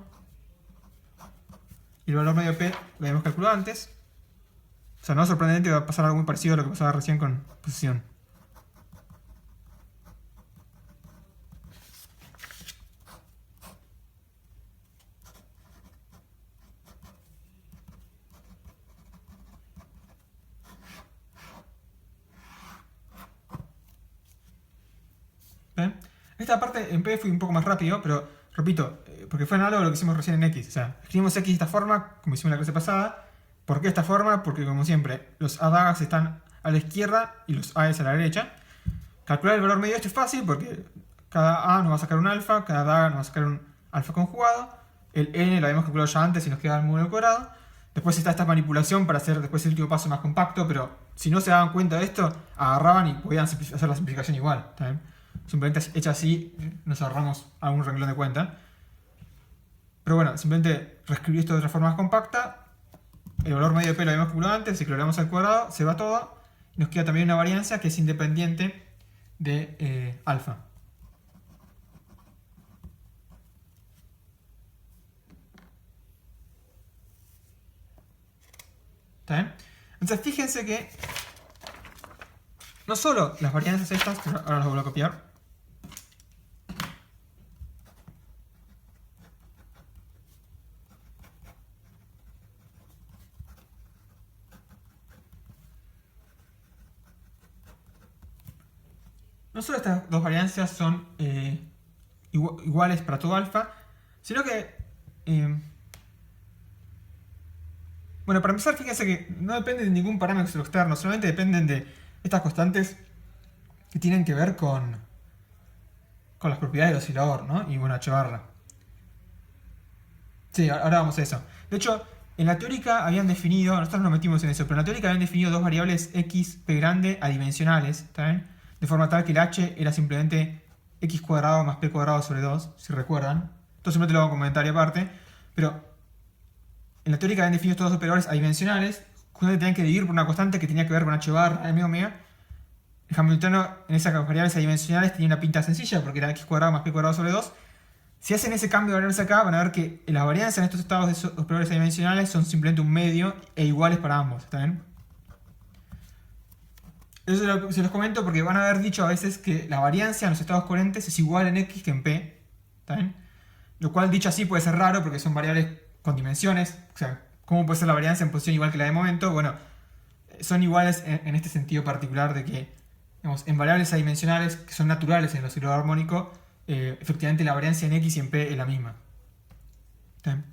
Y el valor medio de P lo habíamos calculado antes. O sea, no es sorprendente, va a pasar algo muy parecido a lo que pasaba recién con posición. ¿Bien? Esta parte en P fui un poco más rápido, pero repito, porque fue análogo a lo que hicimos recién en X. O sea, escribimos X de esta forma, como hicimos en la clase pasada. ¿Por qué de esta forma? Porque, como siempre, los adagas están a la izquierda y los a's a la derecha. Calcular el valor medio de esto es fácil porque cada a nos va a sacar un alfa, cada daga nos va a sacar un alfa conjugado. El n lo habíamos calculado ya antes y nos queda el módulo cuadrado. Después está esta manipulación para hacer después el último paso más compacto, pero si no se daban cuenta de esto, agarraban y podían hacer la simplificación igual. ¿Está bien? Simplemente hecha así, nos ahorramos algún renglón de cuenta. Pero bueno, simplemente reescribir esto de otra forma más compacta. El valor medio de P lo habíamos calculado antes, si lo elevamos al cuadrado, se va todo. Y nos queda también una variancia que es independiente de alfa. ¿Está bien? Entonces fíjense que no solo las varianzas estas, que ahora las vuelvo a copiar, no solo estas dos variancias son iguales para todo alfa, sino que, bueno, para empezar, fíjense que no dependen de ningún parámetro externo, solamente dependen de estas constantes que tienen que ver con las propiedades del oscilador, ¿no? Y bueno, h barra. Sí, ahora vamos a eso. De hecho, en la teórica habían definido, nosotros nos metimos en eso, pero en la teórica habían definido dos variables x, p grande adimensionales, ¿está bien? De forma tal que el h era simplemente x cuadrado más p cuadrado sobre 2, si recuerdan. Esto simplemente lo hago en comentario aparte, pero en la teórica habían definido estos dos operadores adimensionales, justamente tenían que dividir por una constante que tenía que ver con h barra, m omega. El hamiltoniano en esas variables adimensionales tenía una pinta sencilla porque era x cuadrado más p cuadrado sobre 2. Si hacen ese cambio de variables acá, van a ver que las varianzas en estos estados de esos operadores adimensionales son simplemente un medio e iguales para ambos, ¿está bien? Eso se los comento porque van a haber dicho a veces que la variancia en los estados coherentes es igual en x que en p, ¿está bien? Lo cual dicho así puede ser raro porque son variables con dimensiones, o sea, ¿cómo puede ser la varianza en posición igual que la de momento? Bueno, son iguales en este sentido particular de que, digamos, en variables adimensionales que son naturales en el oscilador armónico, efectivamente la variancia en x y en p es la misma. ¿Está bien?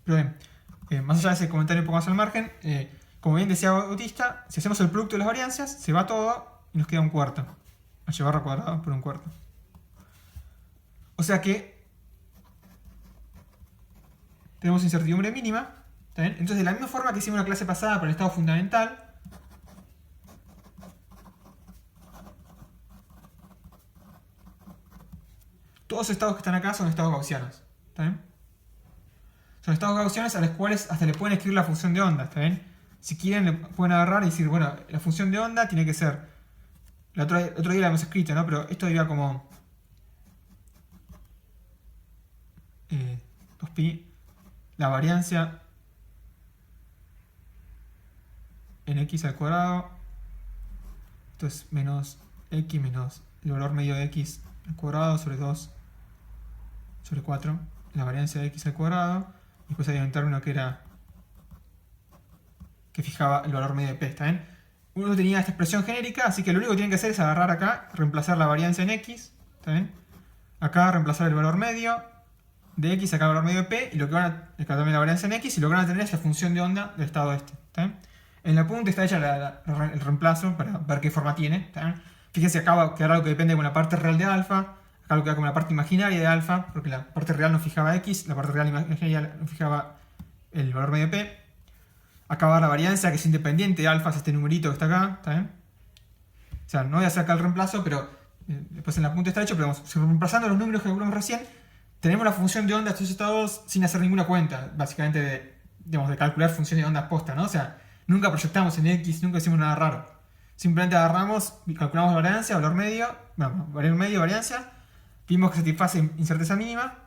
Pero bien, más allá de ese comentario un poco más al margen, como bien decía Bautista, si hacemos el producto de las variancias, se va todo y nos queda un cuarto. H barra cuadrado por un cuarto. O sea que tenemos incertidumbre mínima. ¿Está bien? Entonces, de la misma forma que hicimos en la clase pasada para el estado fundamental, todos los estados que están acá son estados gaussianos. ¿Está bien? Son estados gaussianos a los cuales hasta le pueden escribir la función de onda. ¿Está bien? Si quieren, le pueden agarrar y decir, bueno, la función de onda tiene que ser. El otro día la hemos escrito, ¿no? Pero esto diría como 2pi, la variancia en x al cuadrado. Esto es menos x menos el valor medio de x al cuadrado sobre 2 sobre 4. La variancia de x al cuadrado. Y después había un término que fijaba el valor medio de p, ¿está bien? Uno tenía esta expresión genérica, así que lo único que tienen que hacer es agarrar acá, reemplazar la variancia en x, ¿está bien? Acá reemplazar el valor medio de x, acá el valor medio de p, y lo que van a, acá también la variancia en x, y lo que van a tener es la función de onda del estado este, ¿está bien? En la punta está hecha el reemplazo para ver qué forma tiene, ¿está bien? Fíjense acá va a quedar algo que depende de una parte real de alfa, acá lo queda como la parte imaginaria de alfa, porque la parte real no fijaba x, la parte real imaginaria no fijaba el valor medio de p. Acá va la variancia que es independiente de alfa, es este numerito que está acá, ¿está bien? O sea, no voy a hacer acá el reemplazo, pero después en la punta está hecho, pero vamos, reemplazando los números que calculamos recién, tenemos la función de onda de estos estados sin hacer ninguna cuenta, básicamente de calcular función de onda posta, ¿no? O sea, nunca proyectamos en x, nunca hicimos nada raro. Simplemente agarramos y calculamos la variancia, valor medio, bueno, valor medio, variancia, vimos que satisface incerteza mínima,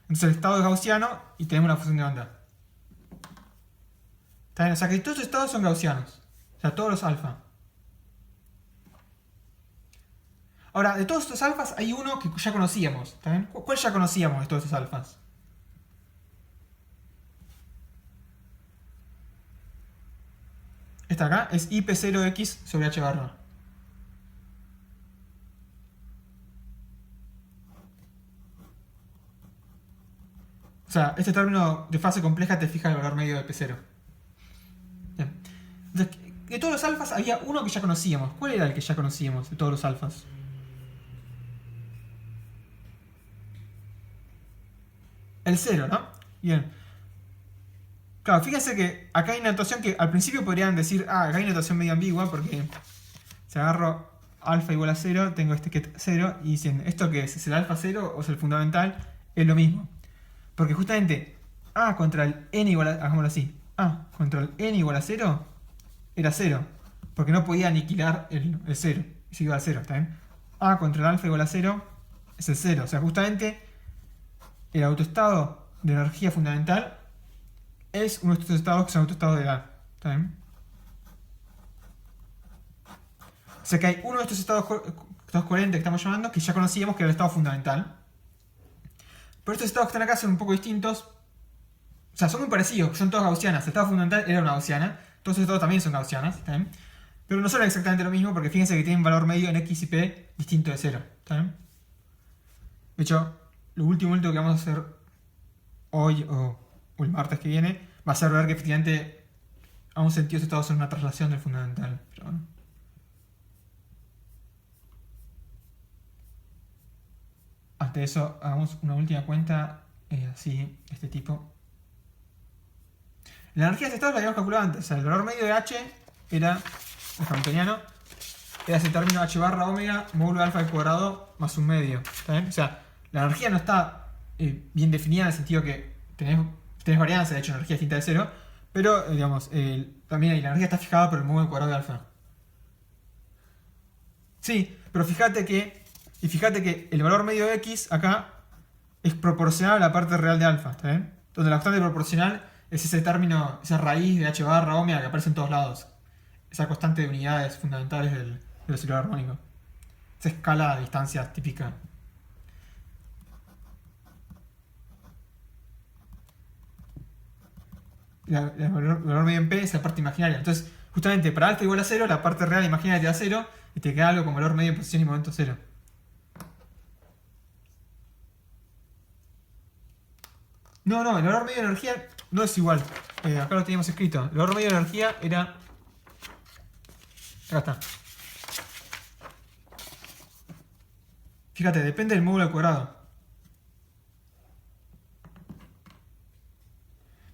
entonces el estado es gaussiano y tenemos la función de onda. ¿Está bien? O sea que todos los estados son gaussianos, o sea, todos los alfa. Ahora, de todos estos alfas hay uno que ya conocíamos, ¿está bien? ¿Cuál ya conocíamos de todos estos alfas? esta acá, es IP0X sobre H barra. O sea, este término de fase compleja te fija el valor medio de P0. Bien. Entonces, de todos los alfas había uno que ya conocíamos. ¿Cuál era el que ya conocíamos de todos los alfas? El 0, ¿no? Bien. Claro, fíjense que acá hay una notación que al principio podrían decir, acá hay una notación medio ambigua porque si agarro alfa igual a 0, tengo este que es 0 y dicen, ¿esto qué es? ¿Es el alfa 0 o es el fundamental? Es lo mismo. Porque justamente A contra el n igual a... hagámoslo así. A contra el n igual a 0 era 0. Porque no podía aniquilar el 0. Y se iba al 0, ¿está bien? A contra el alfa igual a 0 es el 0. O sea, justamente el autoestado de energía fundamental es uno de estos estados que son autoestados de A. ¿Está bien? O sea que hay uno de estos estados coherentes que estamos llamando que ya conocíamos que era el estado fundamental. Pero estos estados que están acá son un poco distintos. O sea, son muy parecidos, son todas gaussianas. El estado fundamental era una gaussiana. Todos estos estados también son gaussianas. ¿Está bien? Pero no son exactamente lo mismo porque fíjense que tienen valor medio en x y p distinto de 0. ¿Está bien? De hecho, lo último que vamos a hacer hoy o el martes que viene va a ser ver que efectivamente a un sentido estos estados son una traslación del fundamental. Pero bueno. Hasta eso, hagamos una última cuenta así, de este tipo. La energía de este estado la habíamos calculado antes. O sea, el valor medio de H era, el hamiltoniano, era ese término H barra omega módulo alfa al cuadrado más un medio. ¿Está bien? O sea, la energía no está bien definida en el sentido que tenés varianza, de hecho, energía distinta de 0. Pero, digamos, también la energía está fijada por el módulo al cuadrado de alfa. Sí, pero fíjate que el valor medio de x acá es proporcional a la parte real de alfa, ¿está bien? Donde la constante proporcional es ese término, esa raíz de h barra omega que aparece en todos lados. Esa constante de unidades fundamentales del oscilador armónico. Esa escala de distancias típica. El valor medio en P es la parte imaginaria. Entonces, justamente para alfa igual a 0, la parte real imaginaria te da 0 y te queda algo con valor medio en posición y momento 0. No, el valor medio de energía no es igual. Acá lo teníamos escrito. El valor medio de energía era... Acá está. Fíjate, depende del módulo al cuadrado.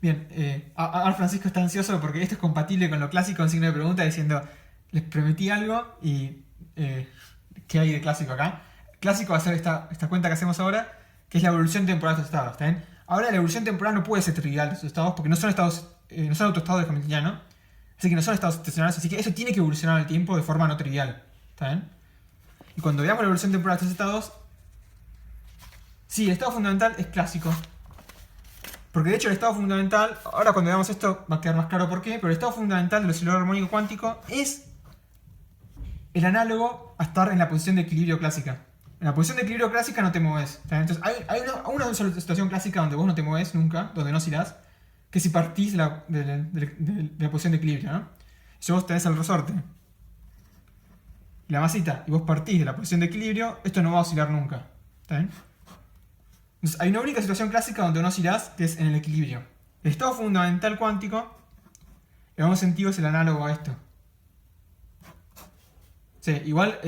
Bien, ahora Francisco está ansioso porque esto es compatible con lo clásico en signo de pregunta diciendo, les prometí algo y ¿qué hay de clásico acá? Clásico va a ser esta cuenta que hacemos ahora, que es la evolución temporal de estos estados, ¿está bien? Ahora la evolución temporal no puede ser trivial de estos estados porque no son estados, no son autoestados de hamiltoniano, así que no son estados estacionarios, así que eso tiene que evolucionar al tiempo de forma no trivial, ¿está bien? Y cuando veamos la evolución temporal de estos estados, sí, el estado fundamental es clásico. Porque de hecho el estado fundamental, ahora cuando veamos esto va a quedar más claro por qué, pero el estado fundamental del oscilador armónico cuántico es el análogo a estar en la posición de equilibrio clásica. En la posición de equilibrio clásica no te mueves. Entonces hay una situación clásica donde vos no te mueves nunca, donde no oscilás, que si partís de la posición de equilibrio, ¿no? Si vos tenés el resorte, la masita, y vos partís de la posición de equilibrio, esto no va a oscilar nunca. ¿Está bien? Entonces, hay una única situación clásica donde no oscilás, que es en el equilibrio. El estado fundamental cuántico, en algún sentido, es el análogo a esto. Sí, igual,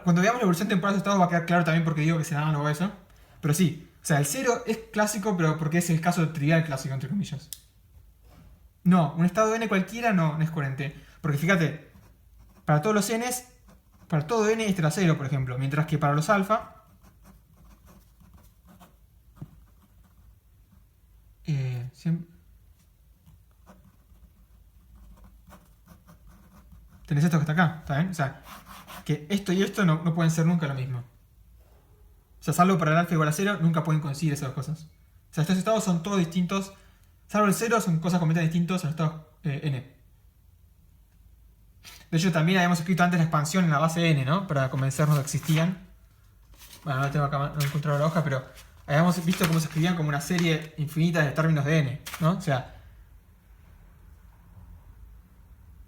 cuando veamos la evolución temporal de estados va a quedar claro también porque digo que es el análogo a eso. Pero sí, o sea, el 0 es clásico, pero porque es el caso trivial clásico, entre comillas. No, un estado n cualquiera no es coherente. Porque fíjate, para todos los n's, para todo n este era 0, por ejemplo. Mientras que para los alfa... siempre... Tenés esto que está acá, ¿está bien? O sea, que esto y esto no pueden ser nunca lo mismo. O sea, salvo para el alfa igual a 0, nunca pueden coincidir esas dos cosas. O sea, estos estados son todos distintos. Salvo el 0, son cosas completamente distintas a los estados n. De hecho, también habíamos escrito antes la expansión en la base n, ¿no? Para convencernos de que existían. Bueno, no tengo acá, no encontrado la hoja, pero habíamos visto cómo se escribían como una serie infinita de términos de n, ¿no? O sea,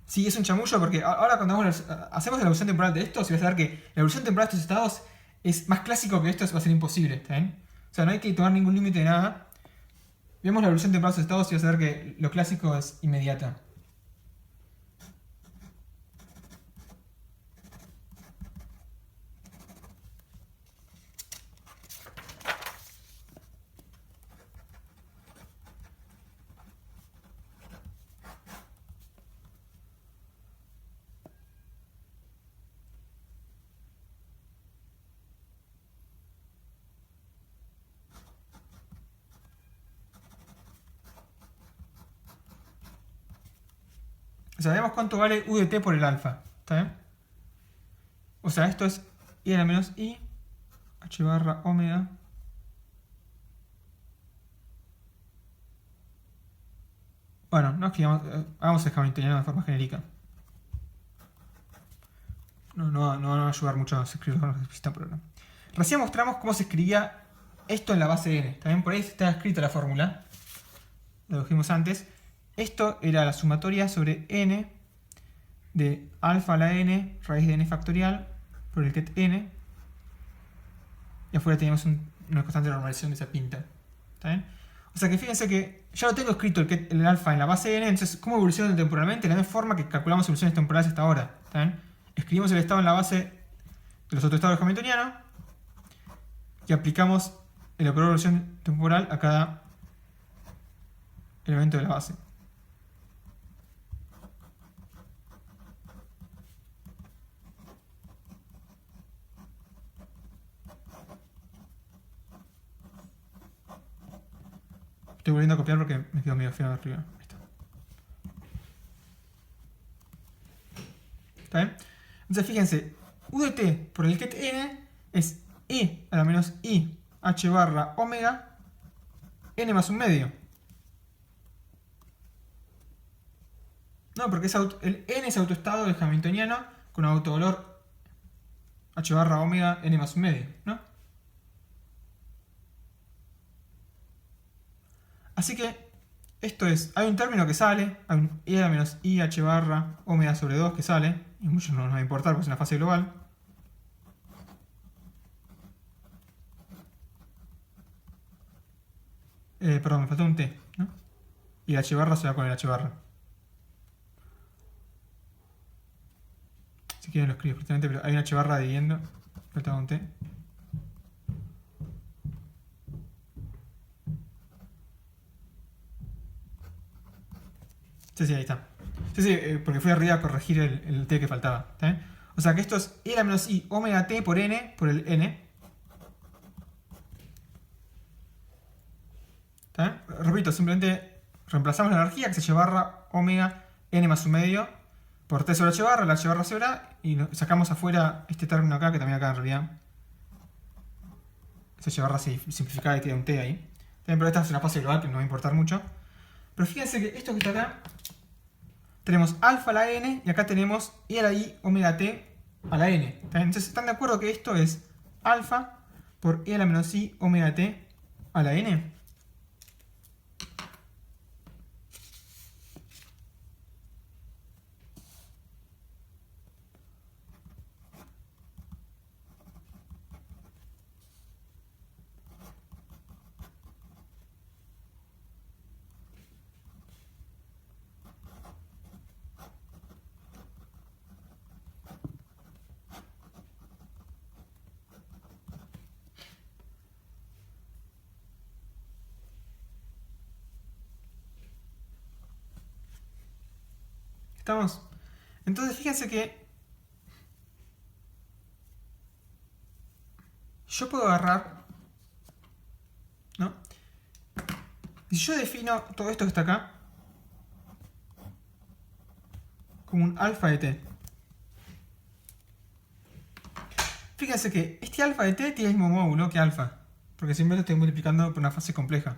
Sí, es un chamullo porque ahora cuando hacemos la evolución temporal de esto, se va a ver que la evolución temporal de estos estados es más clásico que esto, va a ser imposible, ¿está bien? O sea, no hay que tomar ningún límite de nada. Vemos la evolución temporal de estos estados y vas a ver que lo clásico es inmediata. O sea, vemos cuánto vale u de t por el alfa. ¿Está bien? O sea, esto es i a la menos i, h barra omega. Bueno, no escribamos, hagamos el hamiltoniano de forma genérica. No va a ayudar mucho a escribir con los que necesitan programa. Recién mostramos cómo se escribía esto en la base n. También por ahí está escrita la fórmula. Lo dijimos antes. Esto era la sumatoria sobre n de alfa a la n raíz de n factorial por el ket n. Y afuera teníamos una constante de normalización de esa pinta. ¿Está bien? O sea que fíjense que ya lo tengo escrito el alfa en la base n. Entonces, ¿cómo evoluciona temporalmente? De la misma forma que calculamos evoluciones temporales hasta ahora. ¿Está bien? Escribimos el estado en la base de los otros estados del hamiltoniano y aplicamos el operador de evolución temporal a cada elemento de la base. Estoy volviendo a copiar porque me quedo medio feo de arriba. Ahí está. ¿Está bien? Entonces fíjense, u de t por el ket n es i a la menos i h barra omega n más un medio. No, porque el n es autoestado del hamiltoniano con autovalor h barra omega n más un medio, ¿no? Así que esto es, hay un término que sale, hay un i a la menos i h barra omega sobre 2 que sale, y mucho no nos va a importar porque es una fase global. Perdón, me faltó un t, ¿no? Y h barra se va con el h barra. Si quieren lo escribo justamente, pero hay una h barra dividiendo, faltaba un t. Sí, ahí está. Sí, porque fui arriba a corregir el t que faltaba. ¿Está bien? O sea que esto es i a la menos i omega t por n por el n. ¿Está bien? Repito, simplemente reemplazamos la energía que se h barra omega n más un medio por t sobre h barra, la h barra se verá, y sacamos afuera este término acá, que también acá en realidad esa h barra se simplificada y queda un t ahí. También, pero esta es una fase global que no va a importar mucho. Pero fíjense que esto que está acá, tenemos alfa a la n y acá tenemos i a la i omega t a la n. Entonces, ¿están de acuerdo que esto es alfa por i a la menos i omega t a la n? ¿Estamos? Entonces, fíjense que yo puedo agarrar, ¿no? Si yo defino todo esto que está acá como un alfa de t. Fíjense que este alfa de t tiene el mismo módulo que alfa, porque siempre lo estoy multiplicando por una fase compleja.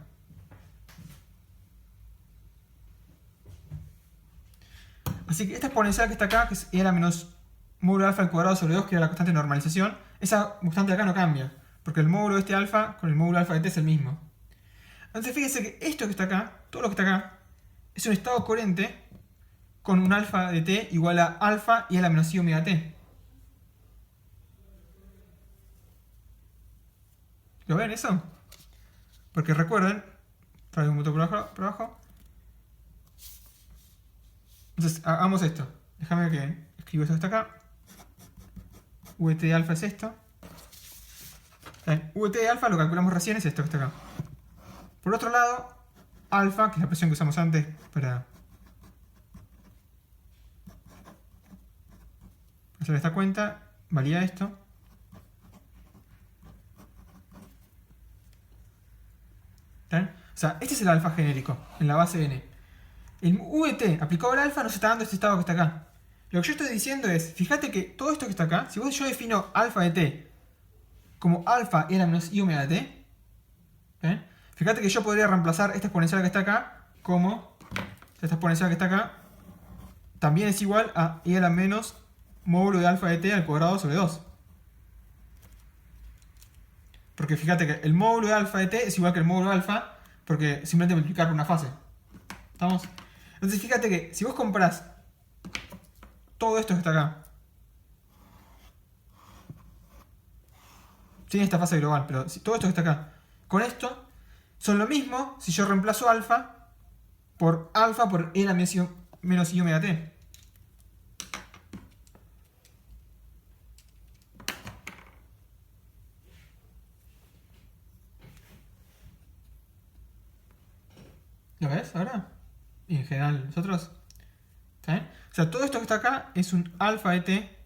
Así que esta exponencial que está acá, que es i a la menos módulo alfa al cuadrado sobre 2, que era la constante de normalización, esa constante de acá no cambia, porque el módulo de este alfa con el módulo alfa de t es el mismo. Entonces fíjense que esto que está acá, todo lo que está acá, es un estado coherente con un alfa de t igual a alfa y a la menos i omega t. ¿Lo ven eso? Porque recuerden, traigo un punto por abajo. Entonces, hagamos esto. Déjame que escribo esto hasta acá. Vt de alfa es esto. Vt de alfa lo calculamos recién, es esto que está acá. Por otro lado, alfa, que es la expresión que usamos antes para hacer esta cuenta, valía esto. ¿Bien? O sea, este es el alfa genérico, en la base n. El Vt aplicado al alfa nos está dando este estado que está acá. Lo que yo estoy diciendo es, fíjate que todo esto que está acá, si yo defino alfa de t como alfa y a la menos i omega t, ¿bien? Fíjate que yo podría reemplazar esta exponencial que está acá como esta exponencial que está acá también es igual a i a la menos módulo de alfa de t al cuadrado sobre 2. Porque fíjate que el módulo de alfa de t es igual que el módulo de alfa, porque simplemente multiplicar por una fase. ¿Estamos? Entonces fíjate que si vos comparás todo esto que está acá, sin esta fase global, pero todo esto que está acá, con esto, son lo mismo si yo reemplazo alfa por e a la menos i omega t. ¿Lo ves ahora? Y en general nosotros. ¿Está bien? O sea, todo esto que está acá es un alfa de t,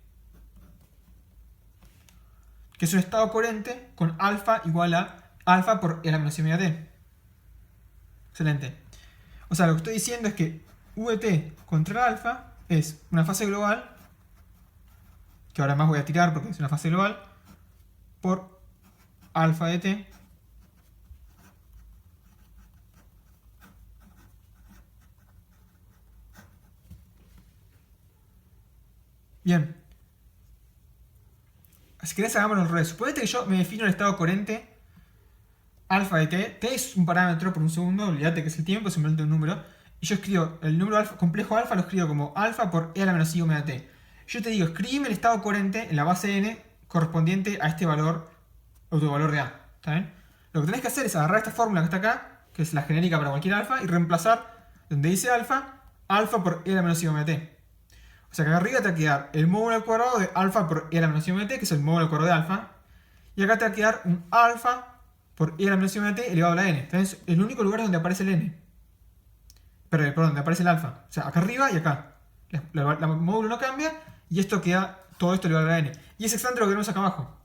que es un estado coherente con alfa igual a alfa por e a la menos i omega t. Excelente. O sea, lo que estoy diciendo es que Vt contra el alfa es una fase global, que ahora más voy a tirar porque es una fase global, por alfa de t bien. Si querés hagámoslo al revés. Suponete que yo me defino el estado coherente alfa de t. T es un parámetro por un segundo, olvídate que es el tiempo, es simplemente un número. Y yo escribo el número alfa, complejo alfa, lo escribo como alfa por e a la menos i omega t. Yo te digo, escribime el estado coherente en la base n correspondiente a este valor, autovalor de a. ¿Está bien? Lo que tenés que hacer es agarrar esta fórmula que está acá, que es la genérica para cualquier alfa, y reemplazar donde dice alfa, alfa por e a la menos i omega t. O sea que acá arriba te va a quedar el módulo al cuadrado de alfa por e a la menos i omega t, que es el módulo al cuadrado de alfa. Y acá te va a quedar un alfa por e a la menos i omega t elevado a la n. Entonces, el único lugar donde aparece el n. Perdón, donde aparece el alfa. O sea, acá arriba y acá. La módulo no cambia y esto queda todo esto elevado a la n. Y es exactamente lo que tenemos acá abajo.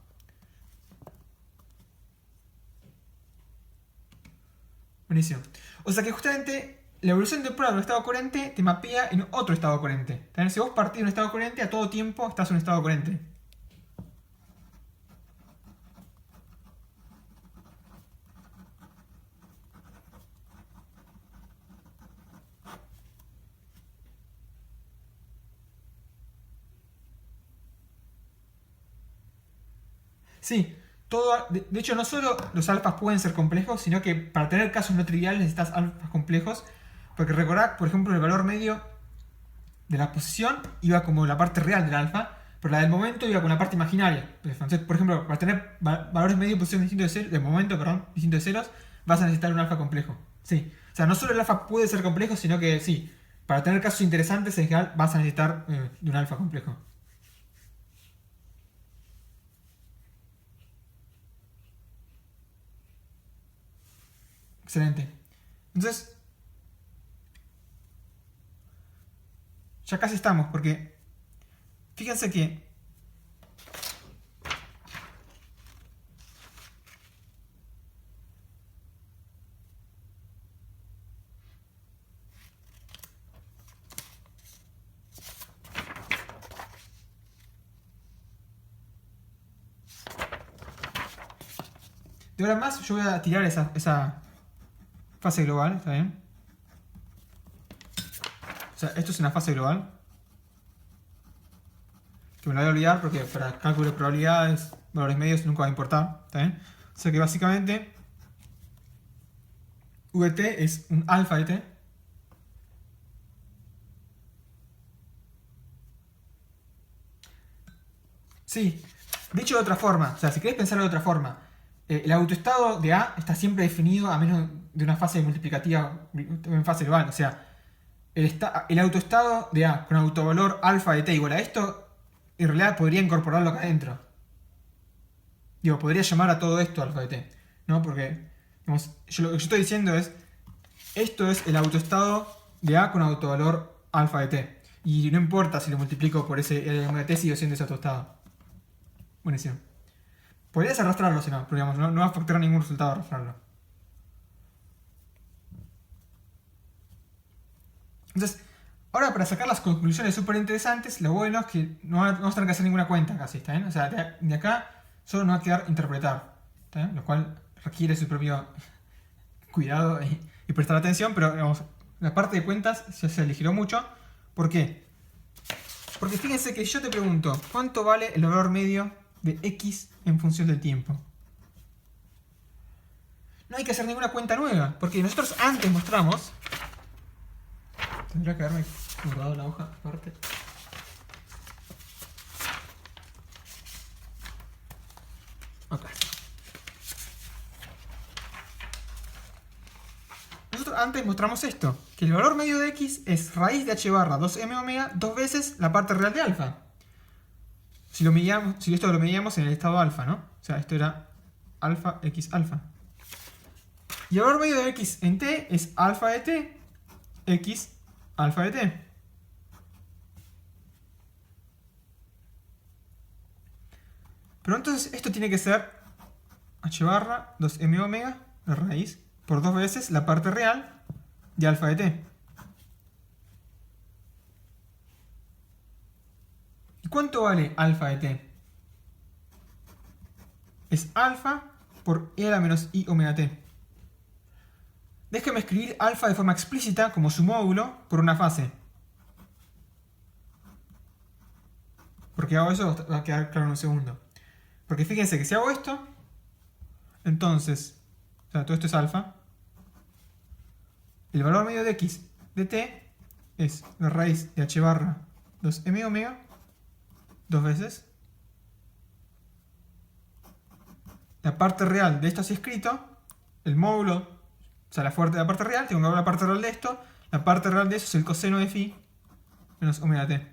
Buenísimo. O sea que justamente la evolución temporal de un estado coherente te mapea en otro estado coherente. Entonces, si vos partís de un estado coherente, a todo tiempo estás en un estado coherente. Sí, de hecho no solo los alfas pueden ser complejos, sino que para tener casos no triviales necesitas alfas complejos. Porque recordad, por ejemplo, el valor medio de la posición iba como la parte real del alfa, pero la del momento iba con la parte imaginaria. Entonces, por ejemplo, para tener valores medio de posición distintos de momento, distintos de ceros, vas a necesitar un alfa complejo. Sí. O sea, no solo el alfa puede ser complejo, sino que sí, para tener casos interesantes en general vas a necesitar de un alfa complejo. Excelente. Entonces, ya casi estamos, porque fíjense que de ahora en más yo voy a tirar esa fase global, ¿está bien? O sea, esto es una fase global. Que me la voy a olvidar porque para cálculo de probabilidades, valores medios nunca va a importar, ¿está bien? O sea que básicamente Vt es un alfa de t Sí. Dicho de otra forma, o sea, si querés pensarlo de otra forma, el autoestado de A está siempre definido a menos de una fase multiplicativa en fase global. O sea, el autoestado de A con autovalor alfa de t igual a esto, en realidad podría incorporarlo acá adentro. Digo, podría llamar a todo esto alfa de t, ¿no? Porque, digamos, lo que yo estoy diciendo es, esto es el autoestado de A con autovalor alfa de t. Y no importa si lo multiplico por ese L de t, sigue siendo ese autoestado. Buenísimo. Podrías arrastrarlo si no, pero digamos, no va a afectar ningún resultado arrastrarlo. Entonces, ahora para sacar las conclusiones súper interesantes, lo bueno es que no vamos a tener que hacer ninguna cuenta casi, ¿está bien? O sea, de acá solo nos va a quedar interpretar, ¿está bien? Lo cual requiere su propio cuidado y prestar atención, pero digamos, la parte de cuentas ya se aligeró mucho. ¿Por qué? Porque fíjense que yo te pregunto, ¿cuánto vale el valor medio de x en función del tiempo? No hay que hacer ninguna cuenta nueva, porque nosotros antes mostramos... Tendría que haberme guardado la hoja aparte. Ok. Nosotros antes mostramos esto, que el valor medio de x es raíz de h barra 2m omega dos veces la parte real de alfa. Si esto lo medíamos en el estado alfa, ¿no? O sea, esto era alfa x alfa. Y el valor medio de x en t es alfa de t, x alfa de t. Pero entonces esto tiene que ser h barra 2m omega, la raíz, por dos veces la parte real de alfa de t. ¿Y cuánto vale alfa de t? Es alfa por e a la menos i omega t. Déjeme escribir alfa de forma explícita como su módulo por una fase. Porque hago eso, va a quedar claro en un segundo. Porque fíjense que si hago esto, entonces, o sea, todo esto es alfa. El valor medio de x de t es la raíz de h barra 2m omega, dos veces. La parte real de esto así escrito, el módulo, o sea, la fuerte de la parte real, tengo que ver la parte real de esto. La parte real de eso es el coseno de phi menos omega t.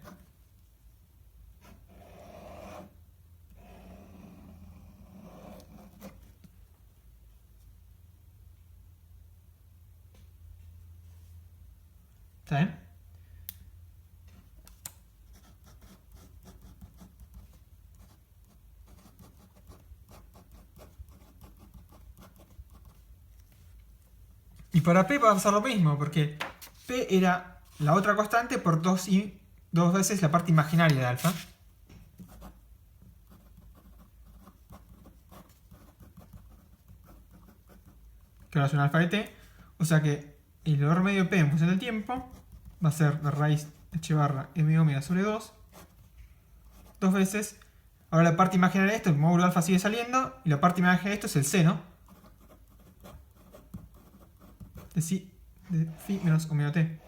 ¿Está bien? Y para P va a pasar lo mismo, porque P era la otra constante por dos veces la parte imaginaria de alfa. Que ahora es un alfa de t. O sea que el valor medio de P en función del tiempo va a ser la raíz de h barra m omega sobre 2. Dos veces. Ahora la parte imaginaria de esto, el módulo alfa sigue saliendo. Y la parte imaginaria de esto es el seno de phi menos omega t.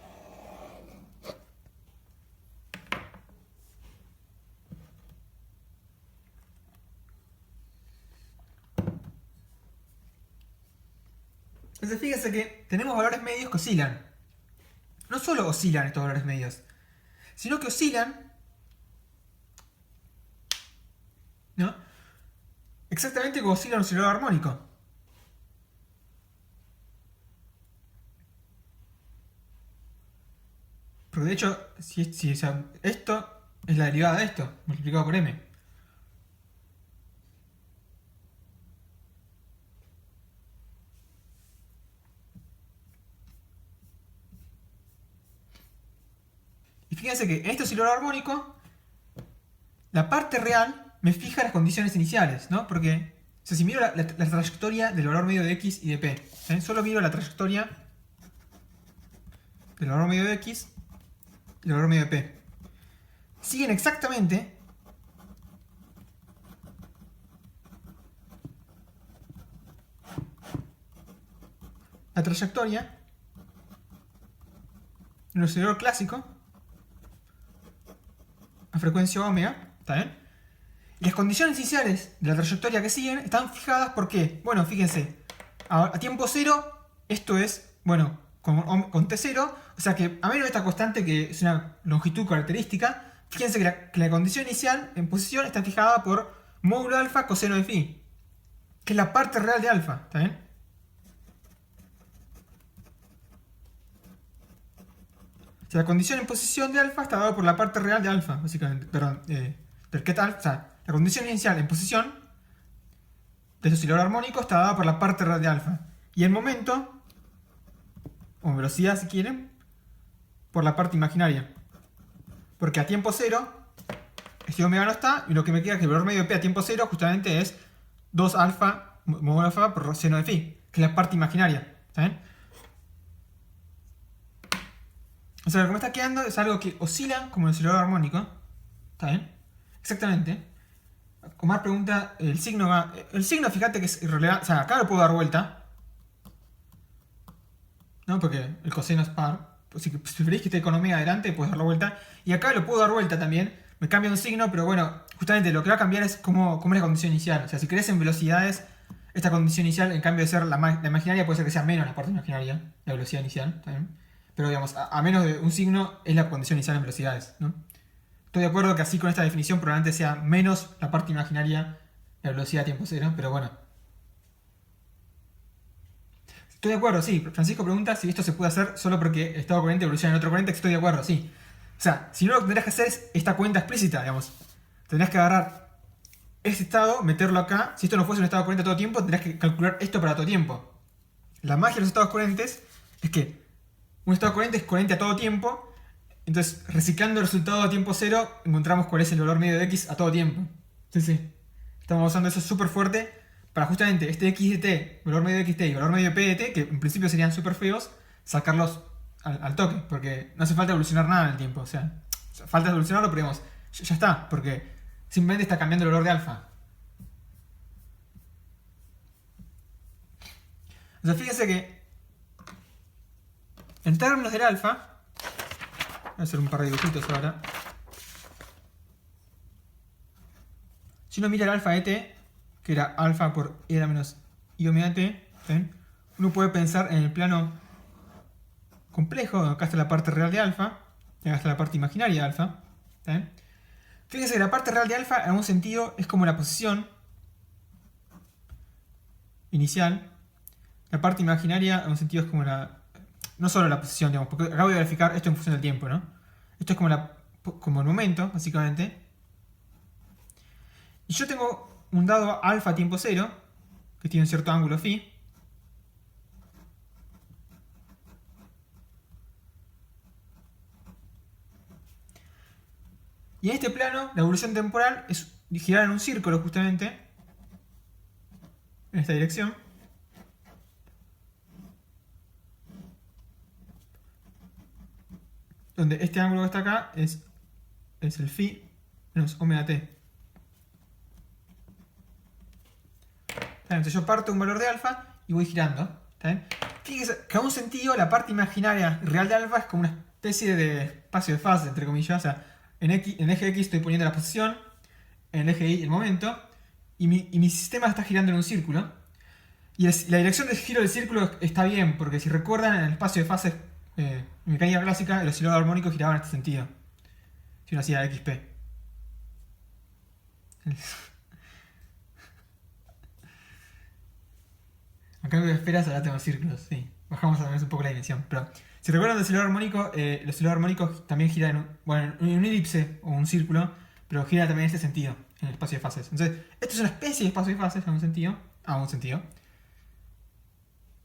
Entonces fíjense que tenemos valores medios que oscilan. No solo oscilan estos valores medios, sino que oscilan, ¿no? Exactamente como oscila un oscilador armónico. Porque de hecho, o sea, esto es la derivada de esto, multiplicado por m. Y fíjense que en este oscilador armónico, la parte real me fija las condiciones iniciales, ¿no? Porque, o sea, si miro la trayectoria del valor medio de x y de p, ¿sí? Solo miro la trayectoria del valor medio de x y el valor medio de p. Siguen exactamente la trayectoria en el oscilador clásico a frecuencia omega, ¿está bien? Y las condiciones iniciales de la trayectoria que siguen están fijadas por qué. Bueno, fíjense, a tiempo cero, esto es, bueno, con t0, o sea que a menos de esta constante que es una longitud característica, fíjense que la condición inicial en posición está fijada por módulo alfa coseno de phi, que es la parte real de alfa, ¿está bien? O sea, la condición en posición de alfa está dada por la parte real de alfa, básicamente, perdón, del ket alfa, o sea, la condición inicial en posición de su oscilador armónico está dada por la parte real de alfa, y el momento, o velocidad si quieren, por la parte imaginaria. Porque a tiempo cero, este omega no está, y lo que me queda es que el valor medio de P a tiempo cero justamente es 2 alfa, módulo alfa por seno de phi, que es la parte imaginaria. ¿Está bien? O sea, lo que me está quedando es algo que oscila como el oscilador armónico. ¿Está bien? Exactamente. Omar pregunta, el signo va... El signo, fíjate que es irrelevante. O sea, acá lo puedo dar vuelta, ¿no? Porque el coseno es par. Si preferís que esté con omega adelante, puedes darlo vuelta. Y acá lo puedo dar vuelta también. Me cambia un signo, pero bueno, justamente lo que va a cambiar es cómo es la condición inicial. O sea, si querés en velocidades, esta condición inicial, en cambio de ser la imaginaria, puede ser que sea menos la parte imaginaria, la velocidad inicial, ¿también? Pero digamos, a menos de un signo es la condición inicial en velocidades, ¿no? Estoy de acuerdo que así con esta definición probablemente sea menos la parte imaginaria, la velocidad a tiempo cero, pero bueno. Estoy de acuerdo, sí. Francisco pregunta si esto se puede hacer solo porque el estado corriente evoluciona en otro corriente. Estoy de acuerdo, sí. O sea, si no, lo que tendrás que hacer es esta cuenta explícita, digamos. Tendrás que agarrar este estado, meterlo acá. Si esto no fuese un estado corriente todo tiempo, tendrás que calcular esto para todo tiempo. La magia de los estados corrientes es que un estado corriente es corriente a todo tiempo. Entonces, reciclando el resultado a tiempo cero, encontramos cuál es el valor medio de x a todo tiempo. Sí, sí. Estamos usando eso súper fuerte para justamente este x de t, valor medio de xt y valor medio de p de t, que en principio serían súper feos, sacarlos al toque, porque no hace falta evolucionar nada en el tiempo. O sea, falta evolucionarlo, pero digamos, ya está, porque simplemente está cambiando el valor de alfa. O sea, fíjense que en términos del alfa, voy a hacer un par de dibujitos ahora. Si uno mira el alfa de t, que era alfa por e a la menos i omega t, ¿ven? Uno puede pensar en el plano complejo, donde acá está la parte real de alfa, y acá está la parte imaginaria de alfa. ¿Ven? Fíjense que la parte real de alfa, en un sentido, es como la posición inicial. La parte imaginaria, en un sentido, es como la... No solo la posición, digamos, porque acá voy a verificar esto en función del tiempo, ¿no? Esto es como el momento, básicamente. Y yo tengo un dado alfa tiempo cero, que tiene un cierto ángulo phi. Y en este plano, la evolución temporal es girar en un círculo, justamente, en esta dirección. Donde este ángulo que está acá es el phi menos omega t. Entonces yo parto un valor de alfa y voy girando. ¿Está bien? Fíjense que a un sentido la parte imaginaria real de alfa es como una especie de espacio de fase, entre comillas. O sea, en el eje X estoy poniendo la posición, en el eje Y el momento, y mi sistema está girando en un círculo. Y la dirección de giro del círculo está bien, porque si recuerdan, en el espacio de fases en mecánica clásica, el oscilador armónico giraba en este sentido. Si uno hacía XP. Acá en esferas ahora tengo círculos, sí. Bajamos a ver un poco la dimensión. Pero si recuerdan el oscilador armónico también gira en un elipse o un círculo, pero gira también en este sentido, en el espacio de fases. Entonces, esto es una especie de espacio de fases en un sentido. Un sentido.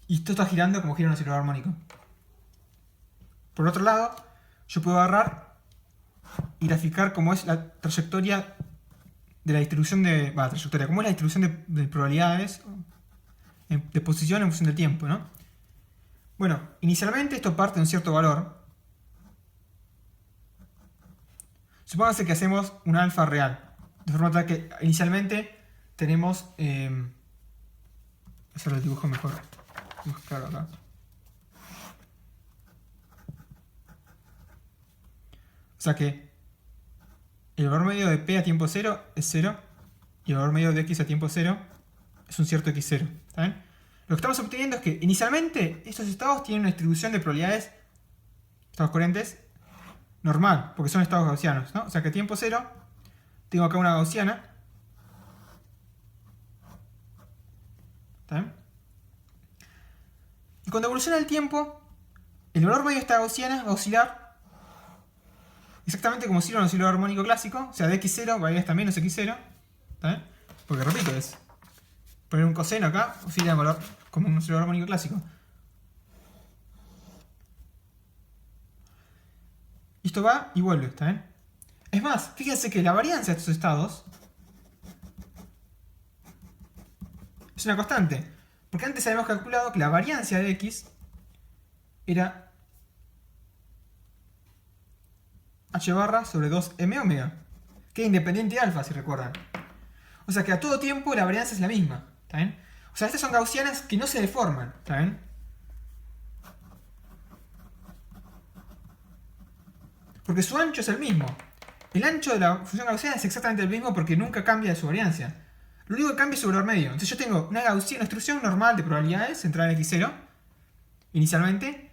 Y esto está girando como gira un oscilador armónico. Por otro lado, yo puedo agarrar y graficar cómo es la trayectoria de la distribución de... cómo es la distribución de probabilidades de posición en función del tiempo, ¿no? Bueno, inicialmente esto parte de un cierto valor. Supóngase que hacemos un alfa real. De forma tal que inicialmente tenemos... hacer el dibujo mejor. Más claro acá. O sea que el valor medio de P a tiempo cero es 0. y el valor medio de x a tiempo cero es un cierto x0. ¿Está bien? Lo que estamos obteniendo es que inicialmente estos estados tienen una distribución de probabilidades, estados coherentes, normal, porque son estados gaussianos, ¿no? O sea que a tiempo cero tengo acá una gaussiana. ¿Está bien? Y cuando evoluciona el tiempo, el valor medio de esta gaussiana va a oscilar exactamente como oscila un oscilador armónico clásico, o sea, de x0 va a ir hasta menos x0. ¿Está bien? Porque repito, es poner un coseno acá, oscila en valor como un oscilador armónico clásico. Y esto va y vuelve, ¿está bien? Es más, fíjense que la varianza de estos estados es una constante. Porque antes habíamos calculado que la variancia de x era h barra sobre 2m omega, que es independiente de alfa, si recuerdan. O sea que a todo tiempo la varianza es la misma, ¿está bien? O sea, estas son gaussianas que no se deforman, ¿está bien? Porque su ancho es el mismo. El ancho de la función gaussiana es exactamente el mismo porque nunca cambia de su variancia. Lo único que cambia es su valor medio. Entonces yo tengo una gaussiana, una instrucción normal de probabilidades centrada en x0, inicialmente.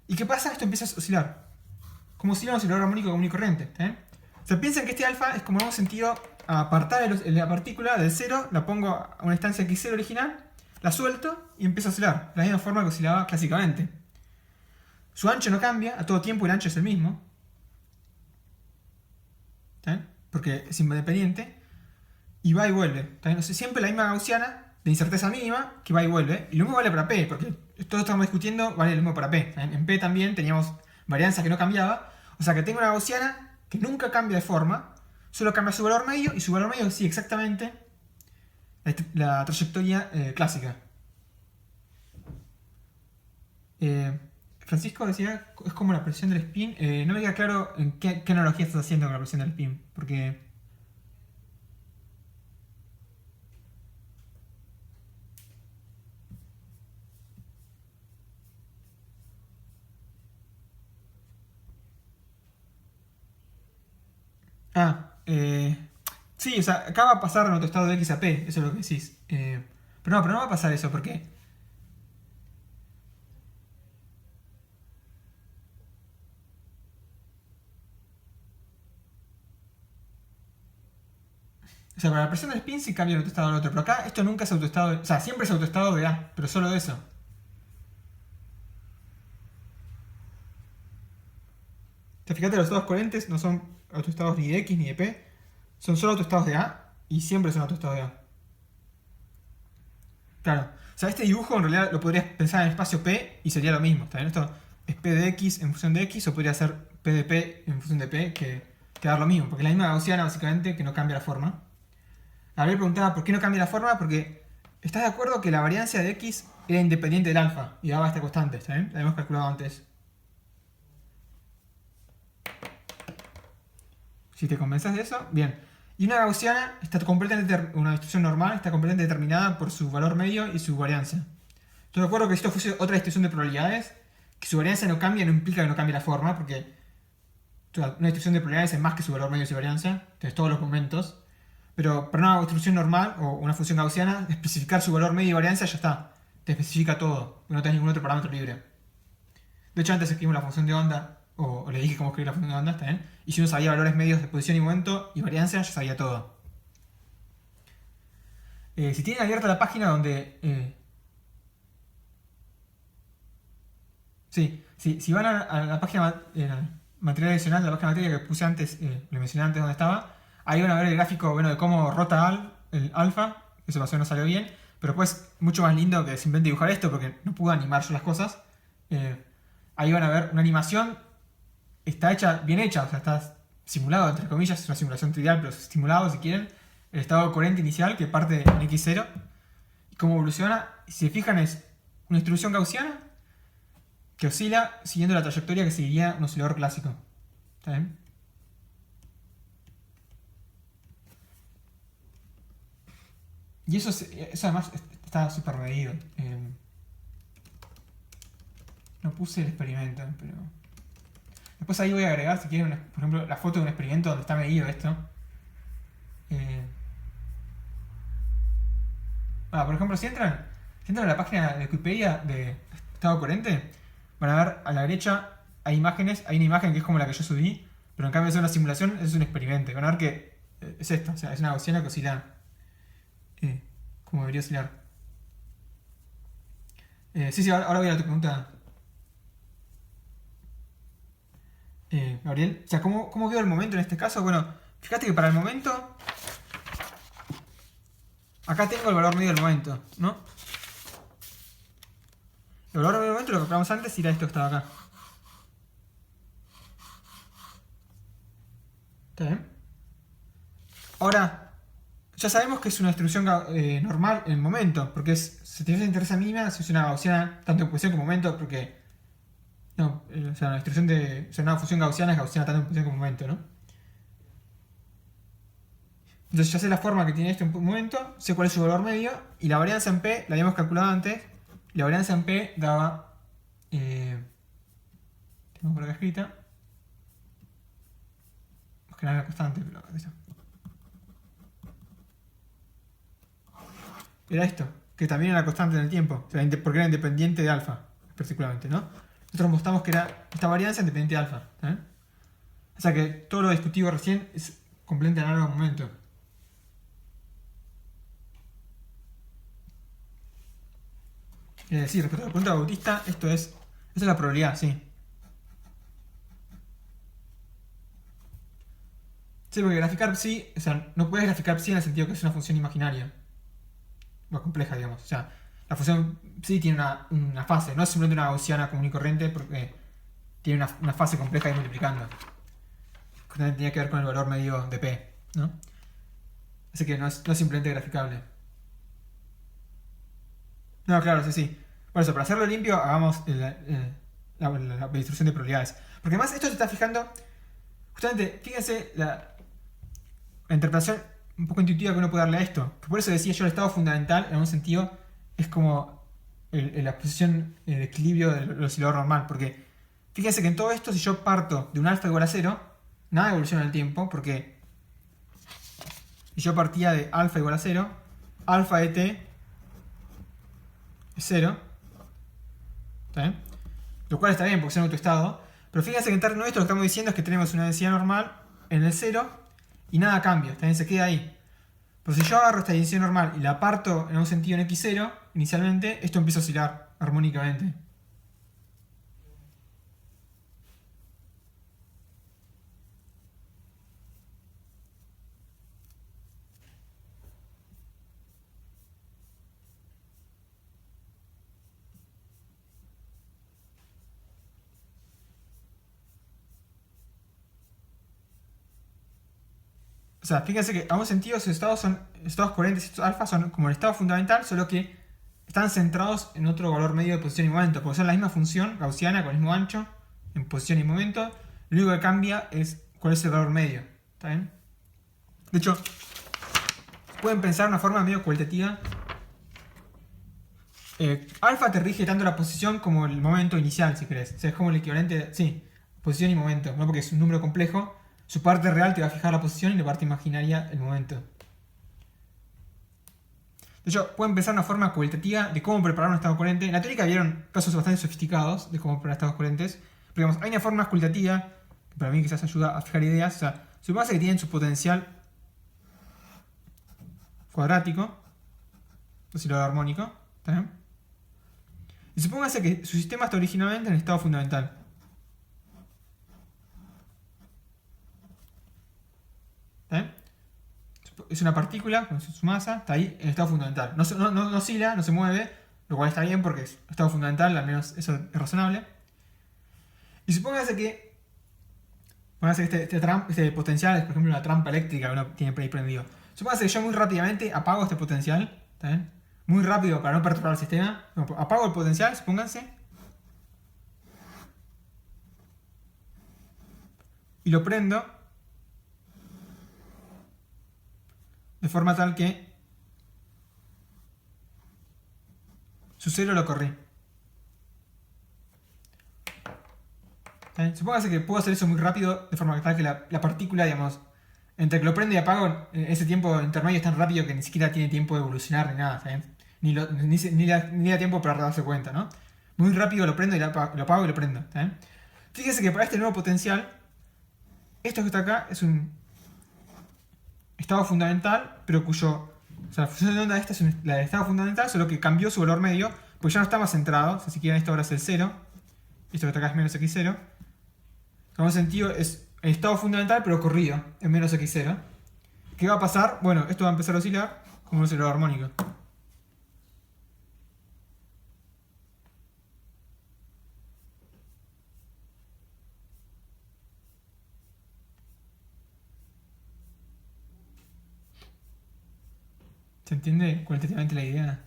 ¿Y qué pasa? Esto empieza a oscilar. Como oscila un oscilador armónico común y corriente. ¿Eh? O sea, piensen que este alfa es como en un sentido a apartar la partícula del 0, la pongo a una instancia x0 original, la suelto y empieza a oscilar. De la misma forma que oscilaba clásicamente. Su ancho no cambia, a todo tiempo el ancho es el mismo. ¿Eh? Porque es independiente. Y va y vuelve. O sea, siempre la misma gaussiana de incerteza mínima que va y vuelve. Y lo mismo vale para P, porque todo estamos discutiendo vale lo mismo para P. En P también teníamos varianza que no cambiaba. O sea que tengo una gaussiana que nunca cambia de forma, solo cambia su valor medio, y su valor medio sigue exactamente la trayectoria clásica. Francisco decía, es como la presión del spin. No me queda claro en qué analogía estás haciendo con la presión del spin, porque... Sí, o sea, acá va a pasar en otro estado de x a p, eso es lo que decís. Pero no va a pasar eso, porque... O sea, para la presión del spin sí cambia de autoestado al otro, pero acá esto nunca es autoestado, o sea, siempre es autoestado de A, pero solo de eso. Te fíjate, los estados coherentes no son autoestados ni de X ni de P, son solo autoestados de A y siempre son autoestados de A. Claro, o sea, este dibujo en realidad lo podrías pensar en espacio P y sería lo mismo, ¿está bien? Esto es P de X en función de X, o podría ser P de P en función de P, que da lo mismo, porque es la misma gaussiana básicamente que no cambia la forma. Gabriel preguntaba por qué no cambia la forma, porque estás de acuerdo que la variancia de X era independiente del alfa y daba esta constante, ¿está bien? La hemos calculado antes. Si te convences de eso, bien. Y una gaussiana está completamente, una distribución normal está completamente determinada por su valor medio y su varianza. Estoy de acuerdo que si esto fuese otra distribución de probabilidades, que su varianza no cambia no implica que no cambie la forma, porque una distribución de probabilidades es más que su valor medio y su varianza, entonces todos los momentos. Pero para una distribución normal o una función gaussiana, especificar su valor medio y varianza ya está. Te especifica todo, no tenés ningún otro parámetro libre. De hecho, antes escribimos la función de onda, o le dije cómo escribir la función de onda, ¿está bien? Y si uno sabía valores medios de posición y momento y varianza, ya sabía todo. Si tienen abierta la página donde... si van a la página material adicional, la página materia que puse antes, le mencioné antes donde estaba, ahí van a ver el gráfico, bueno, de cómo rota el alfa. Eso pasó, no salió bien, pero pues mucho más lindo que simplemente dibujar esto, porque no pude animar yo las cosas. Ahí van a ver una animación, está hecha, bien hecha, o sea, está simulado, entre comillas, es una simulación trivial, pero simulado si quieren, el estado coherente inicial que parte en x0, y cómo evoluciona. Si se fijan, es una distribución gaussiana que oscila siguiendo la trayectoria que seguiría un oscilador clásico. ¿Está bien? Y eso además está súper medido. No puse el experimento, pero... Después ahí voy a agregar, si quieren, por ejemplo, la foto de un experimento donde está medido esto. Por ejemplo, si entran a la página de Wikipedia de estado corriente, van a ver a la derecha hay una imagen que es como la que yo subí, pero en cambio de ser una simulación, es un experimento. Van a ver que es esto, o sea, es una gaussiana que oscila como debería oscilar. Sí, ahora voy a tu pregunta. Gabriel, o sea, ¿cómo veo el momento en este caso? Bueno, fíjate que para el momento, acá tengo el valor medio del momento, ¿no? El valor medio del momento, lo que compramos antes, era esto que estaba acá. ¿Está bien? Ahora, ya sabemos que es una distribución normal en el momento, porque si tienes interés mínima, si es una gaussiana, tanto en posición como en momento, porque no, o sea, una función gaussiana es gaussiana tanto en posición como en momento, ¿no? Entonces ya sé la forma que tiene esto en un momento, sé cuál es su valor medio, y la varianza en P la habíamos calculado antes, y la varianza en P daba... tengo por acá escrita. Más que nada la constante, pero eso. Era esto, que también era constante en el tiempo, o sea, porque era independiente de alfa, particularmente, ¿no? Nosotros mostramos que era esta varianza independiente de alfa. O sea que todo lo discutido recién es completamente análogo al momento. Sí, respecto a la pregunta de Bautista, esa es la probabilidad, sí. Sí, porque graficar psi, o sea, no puedes graficar psi en el sentido que es una función imaginaria. Más compleja, digamos. O sea, la función psi tiene una fase, no es simplemente una gaussiana común y corriente, porque tiene una fase compleja de multiplicando. Que también tenía que ver con el valor medio de P, ¿no? Así que no es simplemente graficable. No, claro, sí. Por eso, para hacerlo limpio, hagamos la distribución de probabilidades. Porque además esto se está fijando, justamente, fíjense la interpretación un poco intuitiva que uno puede darle a esto. Que por eso decía yo, el estado fundamental, en un sentido, es como la posición de equilibrio del oscilador normal. Porque fíjense que en todo esto, si yo parto de un alfa igual a 0, nada evoluciona en el tiempo, porque si yo partía de alfa igual a 0, alfa de t es 0. ¿Está bien? Lo cual está bien porque es en autoestado. Pero fíjense que en términos de esto lo que estamos diciendo es que tenemos una densidad normal en el 0 y nada cambia, también se queda ahí. Pero si yo agarro esta densidad normal y la parto en un sentido en x0, inicialmente esto empieza a oscilar armónicamente. O sea, fíjense que a un sentido esos estados corrientes, estos alfa son como el estado fundamental, solo que están centrados en otro valor medio de posición y momento, porque son la misma función gaussiana con el mismo ancho en posición y momento. Lo único que cambia es cuál es el valor medio. ¿Está bien? De hecho, pueden pensar una forma medio cualitativa. Alfa te rige tanto la posición como el momento inicial, si querés. O sea, es como el equivalente, sí, posición y momento, ¿no? Porque es un número complejo. Su parte real te va a fijar la posición y la parte imaginaria el momento. De hecho, pueden pensar una forma cualitativa de cómo preparar un estado corriente. En la teórica vieron casos bastante sofisticados de cómo preparar estados corrientes. Pero digamos, hay una forma más cualitativa que para mí quizás ayuda a fijar ideas. O sea, supongamos que tienen su potencial cuadrático, oscilador armónico, ¿está bien? Y supóngase que su sistema está originalmente en estado fundamental. ¿Está bien? Es una partícula con su masa, está ahí en estado fundamental. No oscila, no se mueve, lo cual está bien porque es estado fundamental, al menos eso es razonable. Y supóngase que este potencial es, por ejemplo, una trampa eléctrica que uno tiene por ahí prendido. Supóngase que yo muy rápidamente apago este potencial, ¿está bien? Muy rápido para no perturbar el sistema. Apago el potencial, supónganse. Y lo prendo de forma tal que su cero lo corrí. Supóngase que puedo hacer eso muy rápido de forma tal que la partícula, digamos, entre que lo prendo y apago, ese tiempo intermedio es tan rápido que ni siquiera tiene tiempo de evolucionar ni nada, ¿saben? ni da tiempo para darse cuenta, ¿no? Muy rápido lo prendo y lo apago y lo prendo. ¿Está bien? Fíjese que para este nuevo potencial, esto que está acá es un estado fundamental, pero cuyo... O sea, la función de onda esta es la del estado fundamental, solo que cambió su valor medio, pues ya no está más centrado. O sea, si quieren, esto ahora es el 0. Esto que está acá es menos x0. En un sentido, es el estado fundamental, pero corrido, en menos x0. ¿Qué va a pasar? Bueno, esto va a empezar a oscilar como un oscilador armónico. ¿Se entiende cualitativamente la idea?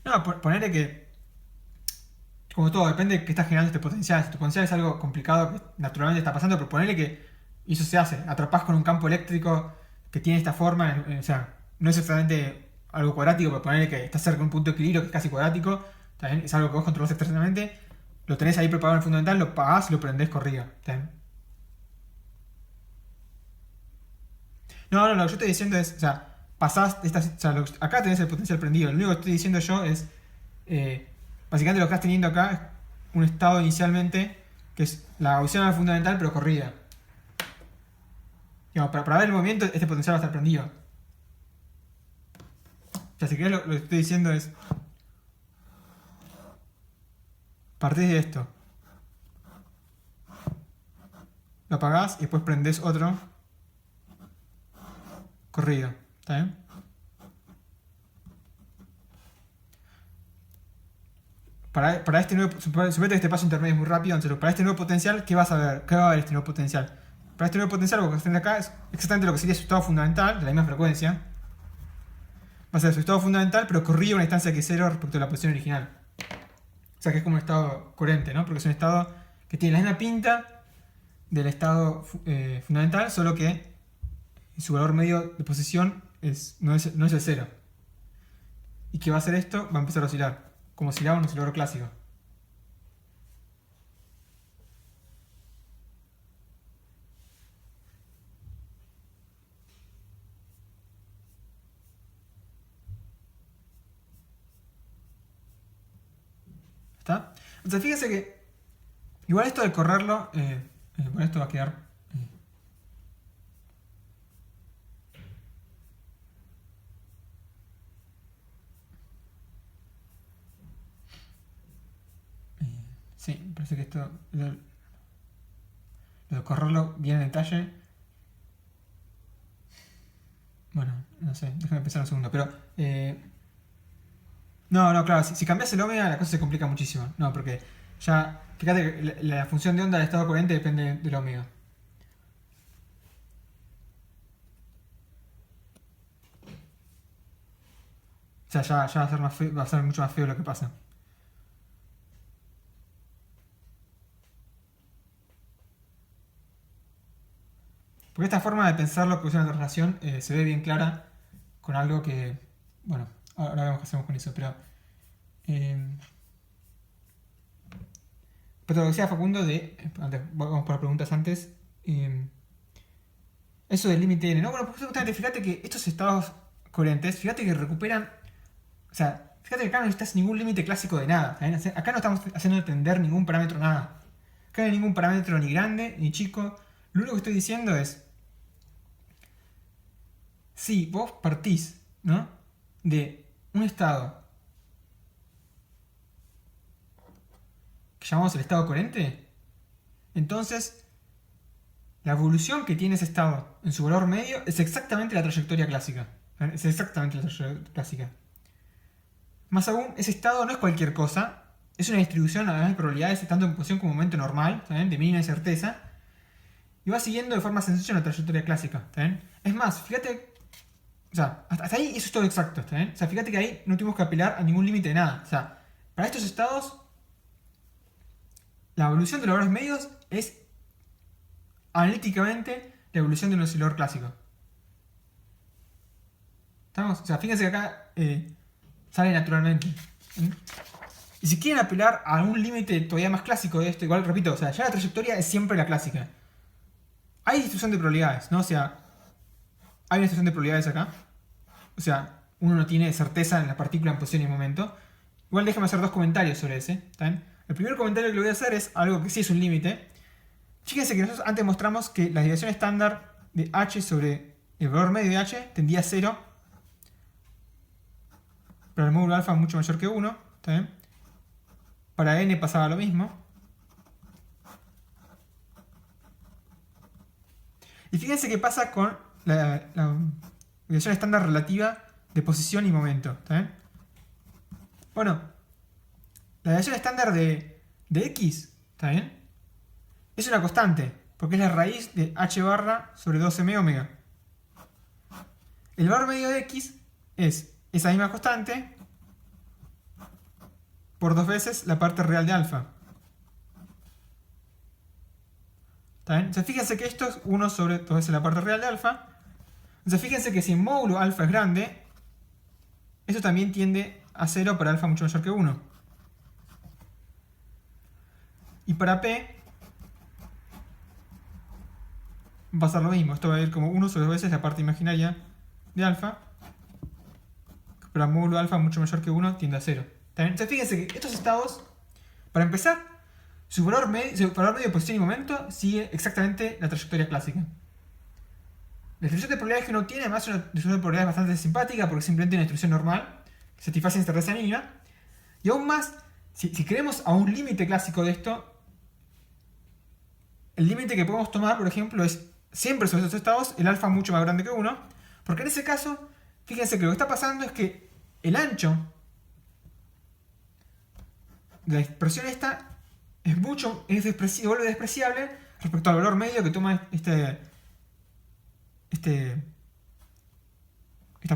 No, ponerle que, como todo, depende de qué está generando este potencial. Si tu potencial es algo complicado que naturalmente está pasando, pero ponerle que eso se hace. Atrapás con un campo eléctrico que tiene esta forma, o sea, no es exactamente algo cuadrático, pero ponerle que está cerca de un punto de equilibrio que es casi cuadrático, ¿también? Es algo que vos controlás externamente, lo tenés ahí preparado en el fundamental, lo pagás y lo prendés corrido. ¿También? No, lo que yo estoy diciendo es, o sea, pasás estas, o sea, acá tenés el potencial prendido. Lo único que estoy diciendo yo es, eh, básicamente lo que estás teniendo acá es un estado inicialmente que es la gaussiana fundamental pero corrida. Digamos, para ver el movimiento, este potencial va a estar prendido. O sea, si querés, lo que estoy diciendo es, partís de esto, lo apagás y después prendés otro corrido. ¿Está bien? Para este nuevo, suponete que este paso intermedio es muy rápido, entonces para este nuevo potencial, ¿qué vas a ver? ¿Qué va a ver este nuevo potencial? Para este nuevo potencial, lo que está acá es exactamente lo que sería su estado fundamental, de la misma frecuencia. Va a ser su estado fundamental, pero corrido a una distancia que es 0 respecto a la posición original. O sea que es como un estado coherente, ¿no? Porque es un estado que tiene la misma pinta del estado fundamental, solo que su valor medio de posición no es el 0. ¿Y qué va a hacer esto? Va a empezar a oscilar, como oscilaba un oscilador clásico. ¿Está? Entonces fíjese que igual esto de correrlo, bueno, esto va a quedar... sí, parece que esto... Lo de correrlo bien en detalle... Bueno, no sé, déjame pensar un segundo, pero... no, claro, si cambias el omega la cosa se complica muchísimo. No, porque ya... Fíjate que la función de onda del estado coherente depende del omega. O sea, ya va a ser más feo, va a ser mucho más feo lo que pasa. Porque esta forma de pensar lo que usa una relación se ve bien clara con algo que... Bueno, ahora vemos qué hacemos con eso, pero... pero lo que decía Facundo de... Antes, vamos por las preguntas antes. Eso del límite n, ¿no? Bueno, pues justamente fíjate que estos estados coherentes, fíjate que recuperan... O sea, fíjate que acá no necesitas ningún límite clásico de nada. ¿Sabes? Acá no estamos haciendo depender ningún parámetro nada. Acá no hay ningún parámetro ni grande ni chico. Lo único que estoy diciendo es... Si vos partís, ¿no? De un estado que llamamos el estado coherente, entonces la evolución que tiene ese estado en su valor medio es exactamente la trayectoria clásica. Es exactamente la trayectoria clásica. Más aún, ese estado no es cualquier cosa, es una distribución además de probabilidades tanto en posición como en momento normal, ¿saben? De mínima incerteza, y va siguiendo de forma sencilla una trayectoria clásica. ¿Saben? Es más, fíjate, o sea, hasta ahí eso es todo exacto. ¿Saben? O sea, fíjate que ahí no tuvimos que apelar a ningún límite de nada. O sea, para estos estados, la evolución de los valores medios es analíticamente la evolución de un oscilador clásico. ¿Estamos? O sea, fíjense que acá sale naturalmente. Y si quieren apelar a un límite todavía más clásico de esto, igual repito, o sea, ya la trayectoria es siempre la clásica. Hay distribución de probabilidades, ¿no? O sea, hay una distribución de probabilidades acá. O sea, uno no tiene certeza en la partícula en posición y en momento. Igual déjame hacer dos comentarios sobre ese. ¿Está bien? El primer comentario que le voy a hacer es algo que sí es un límite. Fíjense que nosotros antes mostramos que la desviación estándar de h sobre el valor medio de h tendía a 0. Pero el módulo alfa es mucho mayor que 1. ¿Está bien? Para n pasaba lo mismo. Y fíjense qué pasa con la desviación estándar relativa de posición y momento. ¿Está bien? Bueno, la desviación estándar de x, ¿está bien? Es una constante, porque es la raíz de h barra sobre 12m omega. El valor medio de x es esa misma constante por 2 veces la parte real de alfa. ¿Está bien? Entonces fíjense que esto es 1 sobre 2 veces la parte real de alfa. Entonces fíjense que si el módulo alfa es grande, eso también tiende a 0 para alfa mucho mayor que 1. Y para p va a pasar lo mismo. Esto va a ir como 1 sobre 2 veces la parte imaginaria de alfa. Pero el módulo alfa mucho mayor que 1 tiende a 0. ¿Está bien? Entonces fíjense que estos estados, para empezar, su valor medio de posición y momento sigue exactamente la trayectoria clásica. La distribución de probabilidades que uno tiene, además, es una distribución de probabilidades bastante simpática porque es simplemente una distribución normal que satisface incerteza mínima. Y aún más, si queremos a un límite clásico de esto, el límite que podemos tomar, por ejemplo, es siempre sobre estos estados el alfa mucho más grande que 1, porque en ese caso, fíjense que lo que está pasando es que el ancho de la expresión esta vuelve despreciable respecto al valor medio que toma esta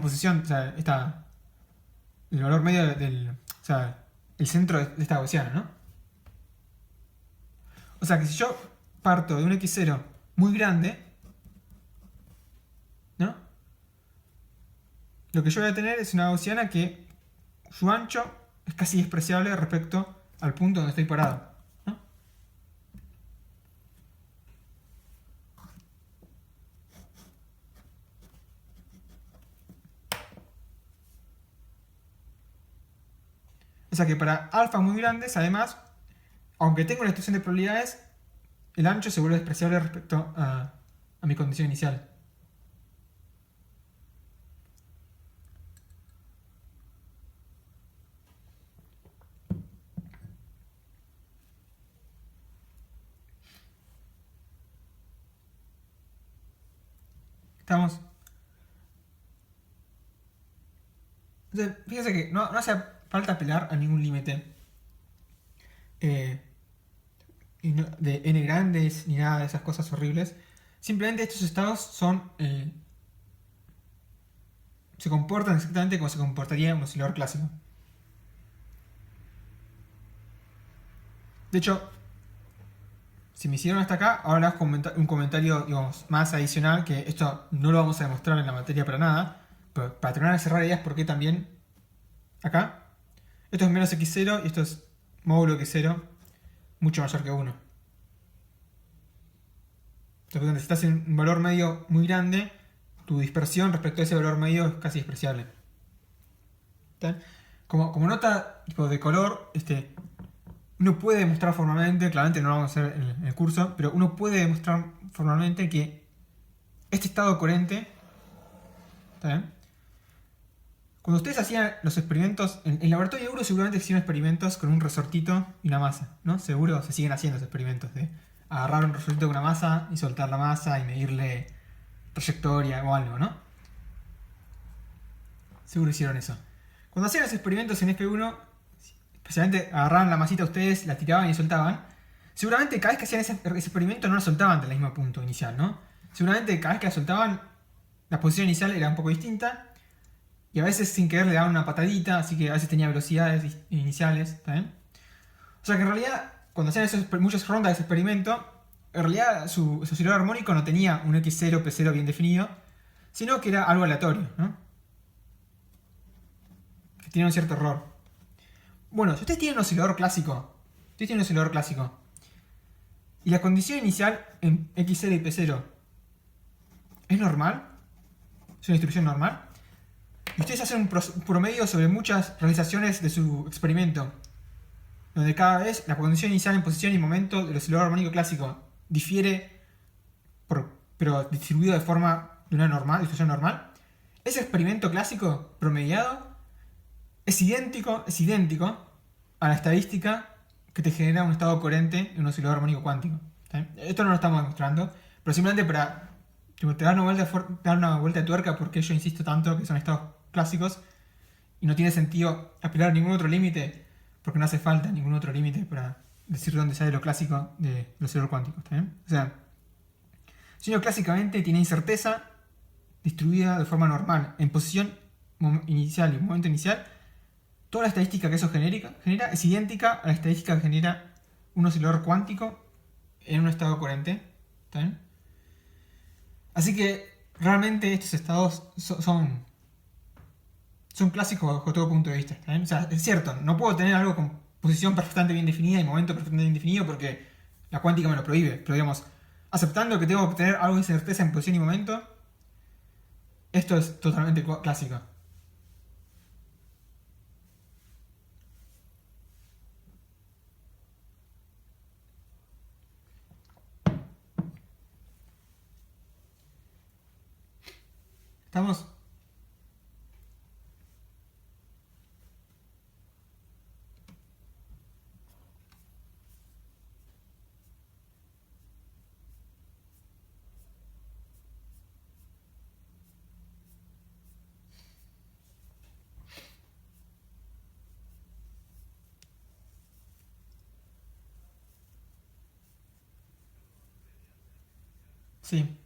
posición, o sea, el valor medio o sea, el centro de esta gaussiana, ¿no? O sea que si yo parto de un x0 muy grande, ¿no? Lo que yo voy a tener es una gaussiana que su ancho es casi despreciable respecto al punto donde estoy parado, ¿no? O sea que para alfa muy grandes, además, aunque tengo una distribución de probabilidades, el ancho se vuelve despreciable respecto a mi condición inicial. ¿Estamos? Entonces, fíjense que no hace falta apelar a ningún límite de n grandes ni nada de esas cosas horribles. Simplemente estos estados se comportan exactamente como se comportaría un oscilador clásico. De hecho, si me hicieron hasta acá, ahora les un comentario, digamos, más adicional, que esto no lo vamos a demostrar en la materia para nada, pero para terminar de cerrar ideas, ¿por qué también acá? Esto es menos x0 y esto es módulo x0 mucho mayor que 1. Entonces, si estás en un valor medio muy grande, tu dispersión respecto a ese valor medio es casi despreciable. ¿Está? Como nota tipo de color, uno puede demostrar formalmente, claramente no lo vamos a hacer en el curso, pero uno puede demostrar formalmente que este estado coherente, ¿está bien? Cuando ustedes hacían los experimentos, en el laboratorio de Euro seguramente hicieron experimentos con un resortito y una masa, ¿no? Seguro se siguen haciendo esos experimentos de agarrar un resortito con una masa y soltar la masa y medirle trayectoria o algo, ¿no? Seguro hicieron eso. Cuando hacían los experimentos en F1, especialmente agarraban la masita ustedes, la tiraban y soltaban, seguramente cada vez que hacían ese experimento no la soltaban del mismo punto inicial, ¿no? Seguramente cada vez que la soltaban, la posición inicial era un poco distinta, y a veces sin querer le daban una patadita, así que a veces tenía velocidades iniciales, ¿está bien? O sea que en realidad, cuando hacían muchas rondas de ese experimento, en realidad su oscilador armónico no tenía un x0, p0 bien definido, sino que era algo aleatorio, ¿no? Que tiene un cierto error. Bueno, si ustedes tienen un oscilador clásico, y la condición inicial en x0 y p0 es normal, es una distribución normal, y ustedes hacen un promedio sobre muchas realizaciones de su experimento, donde cada vez la condición inicial en posición y momento del oscilador armónico clásico difiere, pero distribuido de una distribución normal, ese experimento clásico promediado es idéntico a la estadística que te genera un estado coherente en un oscilador armónico cuántico. ¿Sí? Esto no lo estamos demostrando, pero simplemente para te dar una vuelta de tuerca, porque yo insisto tanto que son estados clásicos y no tiene sentido apelar a ningún otro límite, porque no hace falta ningún otro límite para decir dónde sale lo clásico de los osciladores cuánticos. ¿Está bien? O sea, si uno clásicamente tiene incerteza distribuida de forma normal en posición inicial y momento inicial, toda la estadística que eso genera es idéntica a la estadística que genera un oscilador cuántico en un estado coherente. ¿Está bien? Así que realmente estos estados son clásicos bajo todo punto de vista. ¿Está bien? O sea, es cierto, no puedo tener algo con posición perfectamente bien definida y momento perfectamente bien definido porque la cuántica me lo prohíbe. Pero digamos, aceptando que tengo que tener algo de incerteza en posición y momento, esto es totalmente clásico. ¿Estamos? Sí.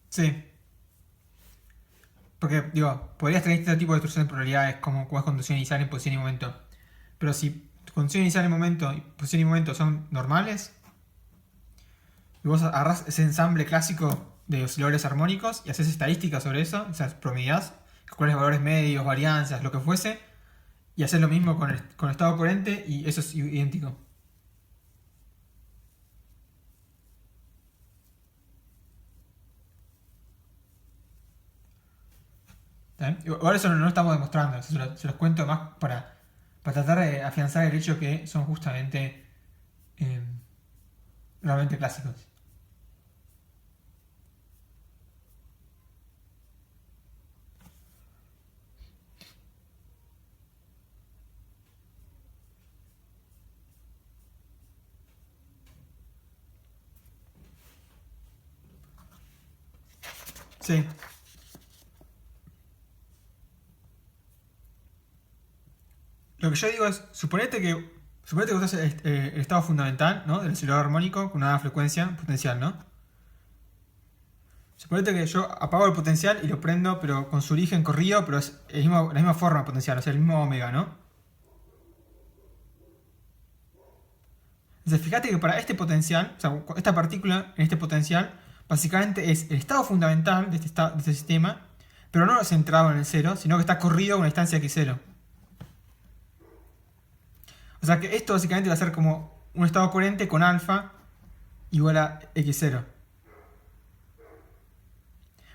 Sí. Porque, digo, podrías tener este tipo de destrucción de probabilidades como es condición inicial en posición y momento. Pero si tu condición inicial en momento y posición y momento son normales, y vos agarrás ese ensamble clásico de osciladores armónicos y haces estadísticas sobre eso, o sea, promediás, cuáles valores medios, varianzas, lo que fuese, y haces lo mismo con el estado coherente y eso es idéntico. Igual eso no lo estamos demostrando, se los cuento más para tratar de afianzar el hecho que son justamente realmente clásicos. Sí. Lo que yo digo es, suponete que vos haces el estado fundamental, ¿no? Del oscilador armónico con una frecuencia potencial, ¿no? Suponete que yo apago el potencial y lo prendo, pero con su origen corrido, pero es la misma forma potencial, o sea, el mismo omega, ¿no? Entonces, fíjate que para este potencial, o sea, esta partícula en este potencial, básicamente es el estado fundamental de este sistema, pero no centrado en el cero, sino que está corrido a una distancia x0. O sea que esto básicamente va a ser como un estado coherente con alfa igual a x0.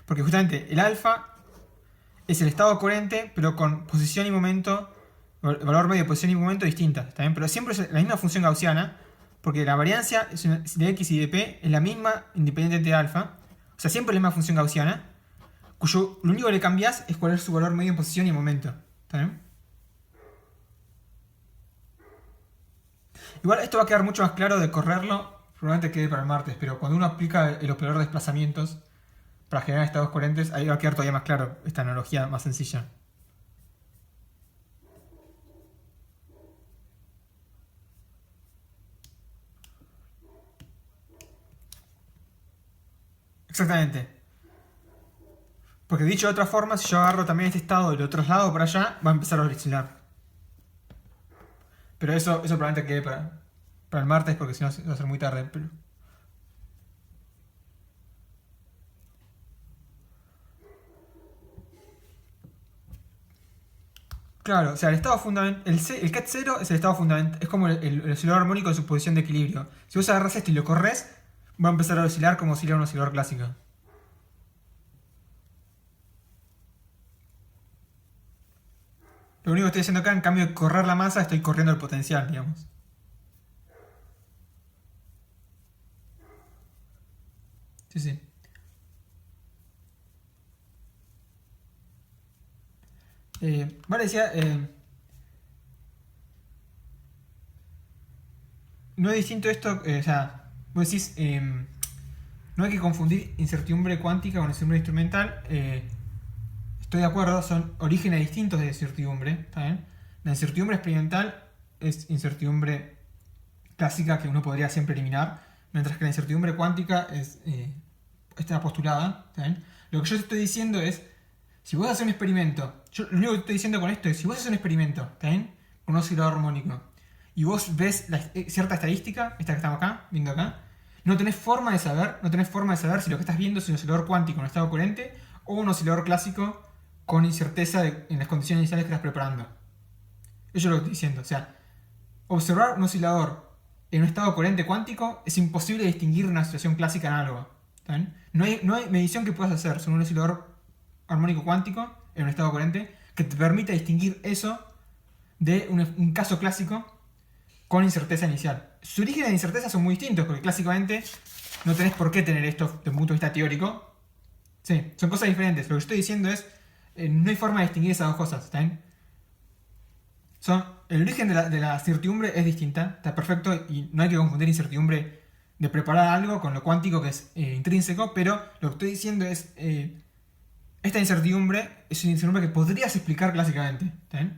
Porque justamente el alfa es el estado coherente, pero con posición y momento, valor medio de posición y momento distintas. ¿Está bien? Pero siempre es la misma función gaussiana, porque la variancia de x y de p es la misma independiente de alfa. O sea, siempre es la misma función gaussiana, cuyo lo único que le cambias es cuál es su valor medio en posición y momento. ¿Está bien? Igual esto va a quedar mucho más claro de correrlo, probablemente quede para el martes, pero cuando uno aplica el operador de desplazamientos para generar estados coherentes, ahí va a quedar todavía más claro esta analogía más sencilla. Exactamente. Porque dicho de otra forma, si yo agarro también este estado y lo traslado para allá, va a empezar a oscilar. Pero eso probablemente quede para el martes porque si no va a ser muy tarde. Pero... Claro, o sea, el estado fundamental. El ket 0 es el estado fundamental. Es como el oscilador armónico en su posición de equilibrio. Si vos agarras esto y lo corres, va a empezar a oscilar como oscila un oscilador clásico. Lo único que estoy haciendo acá, en cambio de correr la masa, estoy corriendo el potencial, digamos. Sí, sí. Vale, decía. No es distinto esto, o sea, vos decís, no hay que confundir incertidumbre cuántica con incertidumbre instrumental. Estoy de acuerdo, son orígenes distintos de incertidumbre. ¿Está bien? La incertidumbre experimental es incertidumbre clásica que uno podría siempre eliminar, mientras que la incertidumbre cuántica está postulada. ¿Está bien? Lo que yo estoy diciendo es, si vos haces un experimento, yo lo único que estoy diciendo con esto es, si vos haces un experimento, ¿está bien? Con un oscilador armónico, y vos ves cierta estadística, esta que estamos acá, viendo acá, no tenés forma de saber si lo que estás viendo es un oscilador cuántico en estado coherente o un oscilador clásico con incerteza en las condiciones iniciales que estás preparando. Eso es lo que estoy diciendo. O sea, observar un oscilador en un estado coherente cuántico es imposible distinguir una situación clásica análoga. ¿Está bien? No hay medición que puedas hacer sobre un oscilador armónico cuántico en un estado coherente que te permita distinguir eso de un caso clásico con incerteza inicial. Sus orígenes de incerteza son muy distintos, porque clásicamente no tenés por qué tener esto desde un punto de vista teórico. Sí, son cosas diferentes. Lo que yo estoy diciendo es, no hay forma de distinguir esas dos cosas, ¿está bien? El origen de la incertidumbre es distinta, está perfecto, y no hay que confundir incertidumbre de preparar algo con lo cuántico que es intrínseco, pero lo que estoy diciendo es, esta incertidumbre es una incertidumbre que podrías explicar clásicamente.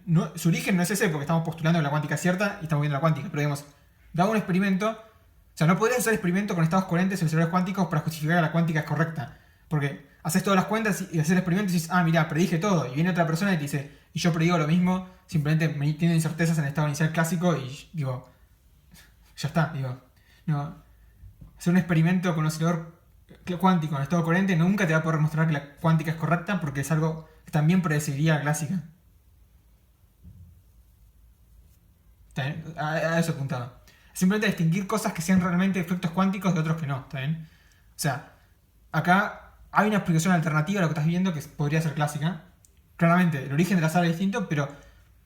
No, su origen no es ese porque estamos postulando que la cuántica es cierta y estamos viendo la cuántica, pero digamos, dado un experimento, o sea, no podrías hacer experimento con estados coherentes en osciladores cuánticos para justificar que la cuántica es correcta, porque haces todas las cuentas y haces el experimento y dices, ah, mira, predije todo, y viene otra persona y te dice, y yo predigo lo mismo, simplemente me tiene incertezas en el estado inicial clásico y digo, ya está, digo, no, hacer un experimento con un oscilador cuántico en estado coherente nunca te va a poder mostrar que la cuántica es correcta porque es algo que también predeciría la clásica. A eso apuntaba. Simplemente distinguir cosas que sean realmente efectos cuánticos de otros que no. ¿Está bien? O sea, acá hay una explicación alternativa a lo que estás viendo que podría ser clásica. Claramente, el origen de la sala es distinto, pero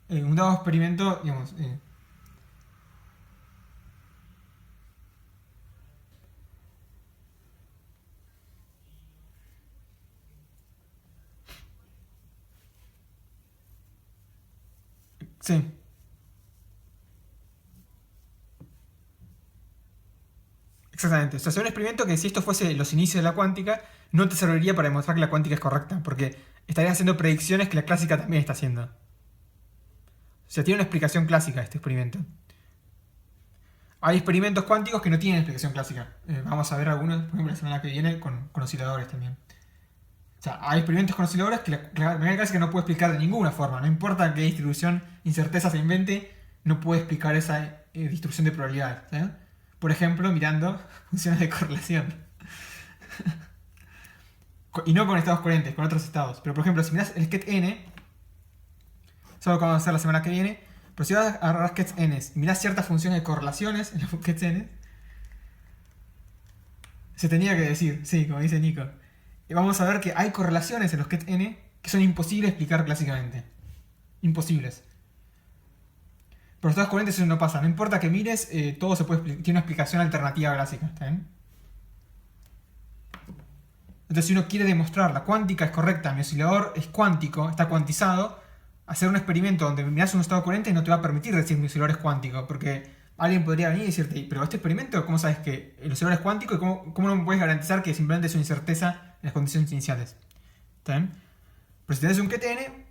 en un dado experimento, digamos, sí. Exactamente. O sea, hacer un experimento que si esto fuese los inicios de la cuántica, no te serviría para demostrar que la cuántica es correcta, porque estarías haciendo predicciones que la clásica también está haciendo. O sea, tiene una explicación clásica este experimento. Hay experimentos cuánticos que no tienen explicación clásica. Vamos a ver algunos, por ejemplo, la semana que viene con osciladores también. O sea, hay experimentos con osciladores que la mecánica clásica no puede explicar de ninguna forma. No importa qué distribución incerteza se invente, no puede explicar esa distribución de probabilidades. ¿Sí? Por ejemplo, mirando funciones de correlación. Y no con estados coherentes, con otros estados. Pero por ejemplo, si miras el ket n, es algo que vamos a hacer la semana que viene, pero si vas a agarrar kets n y mirás ciertas funciones de correlaciones en los kets n, se tenía que decir, sí, como dice Nico. Y vamos a ver que hay correlaciones en los kets n que son imposibles de explicar clásicamente. Imposibles. Por los estados coherentes eso no pasa. No importa que mires, todo se puede tiene una explicación alternativa clásica. ¿Está bien? Entonces, si uno quiere demostrar la cuántica es correcta, mi oscilador es cuántico, está cuantizado, hacer un experimento donde miras un estado coherente no te va a permitir decir mi oscilador es cuántico, porque alguien podría venir y decirte, pero este experimento, ¿cómo sabes que el oscilador es cuántico y cómo no me puedes garantizar que simplemente es una incerteza en las condiciones iniciales? ¿Está bien? Pero si tenés un QTN,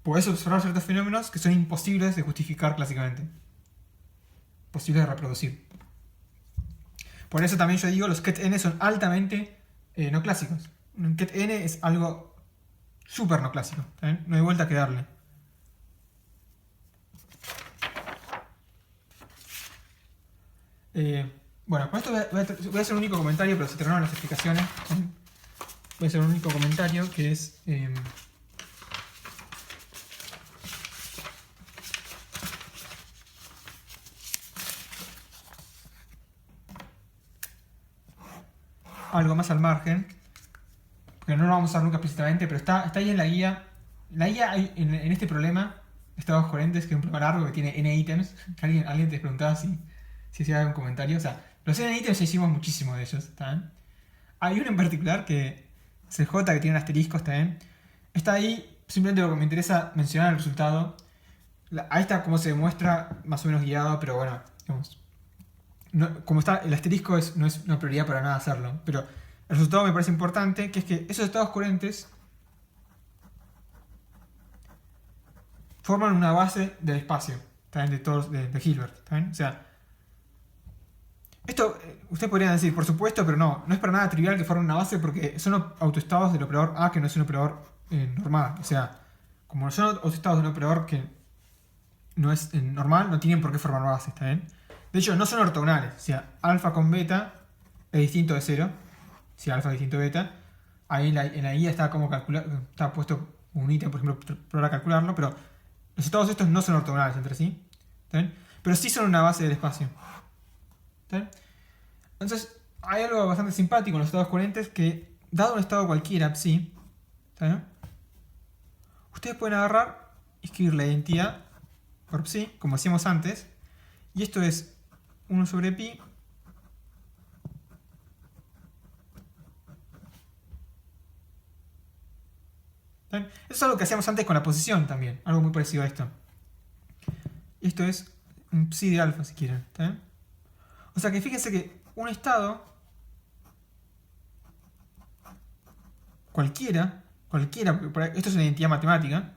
podés observar ciertos fenómenos que son imposibles de justificar clásicamente. Posibles de reproducir. Por eso también yo digo, los QTN son altamente no clásicos. Un QTN es algo súper no clásico. ¿Está bien? No hay vuelta que darle. Bueno, con esto voy a hacer un único comentario, pero se terminaron las explicaciones. Voy a hacer un único comentario que es... algo más al margen, porque no lo vamos a usar nunca explícitamente, pero está ahí en la guía. La guía hay en este problema, estados coherentes, que es un problema largo que tiene n ítems, que alguien te preguntaba si hacía algún comentario. O sea, los n ítems ya hicimos muchísimo de ellos, ¿está bien? Hay uno en particular que es el J, que tiene un asterisco, ¿está bien? Está ahí simplemente porque me interesa mencionar el resultado. Ahí está como se demuestra, más o menos guiado, pero bueno, digamos, como está el asterisco no es una prioridad para nada hacerlo, pero el resultado me parece importante, que es que esos estados coherentes forman una base del espacio, ¿también? De Hilbert, ¿también? O sea, esto ustedes podrían decir, por supuesto, pero no es para nada trivial que formen una base porque son autoestados del operador A, que no es un operador normal. O sea, como son autoestados de un operador que no es normal, no tienen por qué formar bases, ¿está bien? De hecho, no son ortogonales. O sea, alfa con beta es distinto de 0. Si alfa es distinto de beta. Ahí en la guía está como está puesto un ítem, por ejemplo, para calcularlo, pero los estados estos no son ortogonales entre sí. ¿Está bien? Pero sí son una base del espacio. ¿Está bien? Entonces, hay algo bastante simpático en los estados coherentes que, dado un estado cualquiera, psi, ¿está bien? Ustedes pueden agarrar y escribir la identidad por psi, como hacíamos antes, y esto es 1 sobre pi ¿bien? Eso es algo que hacíamos antes con la posición también, algo muy parecido a esto. Y esto es un psi de alfa, si quieren. ¿Está bien? O sea que fíjense que un estado cualquiera, esto es una identidad matemática,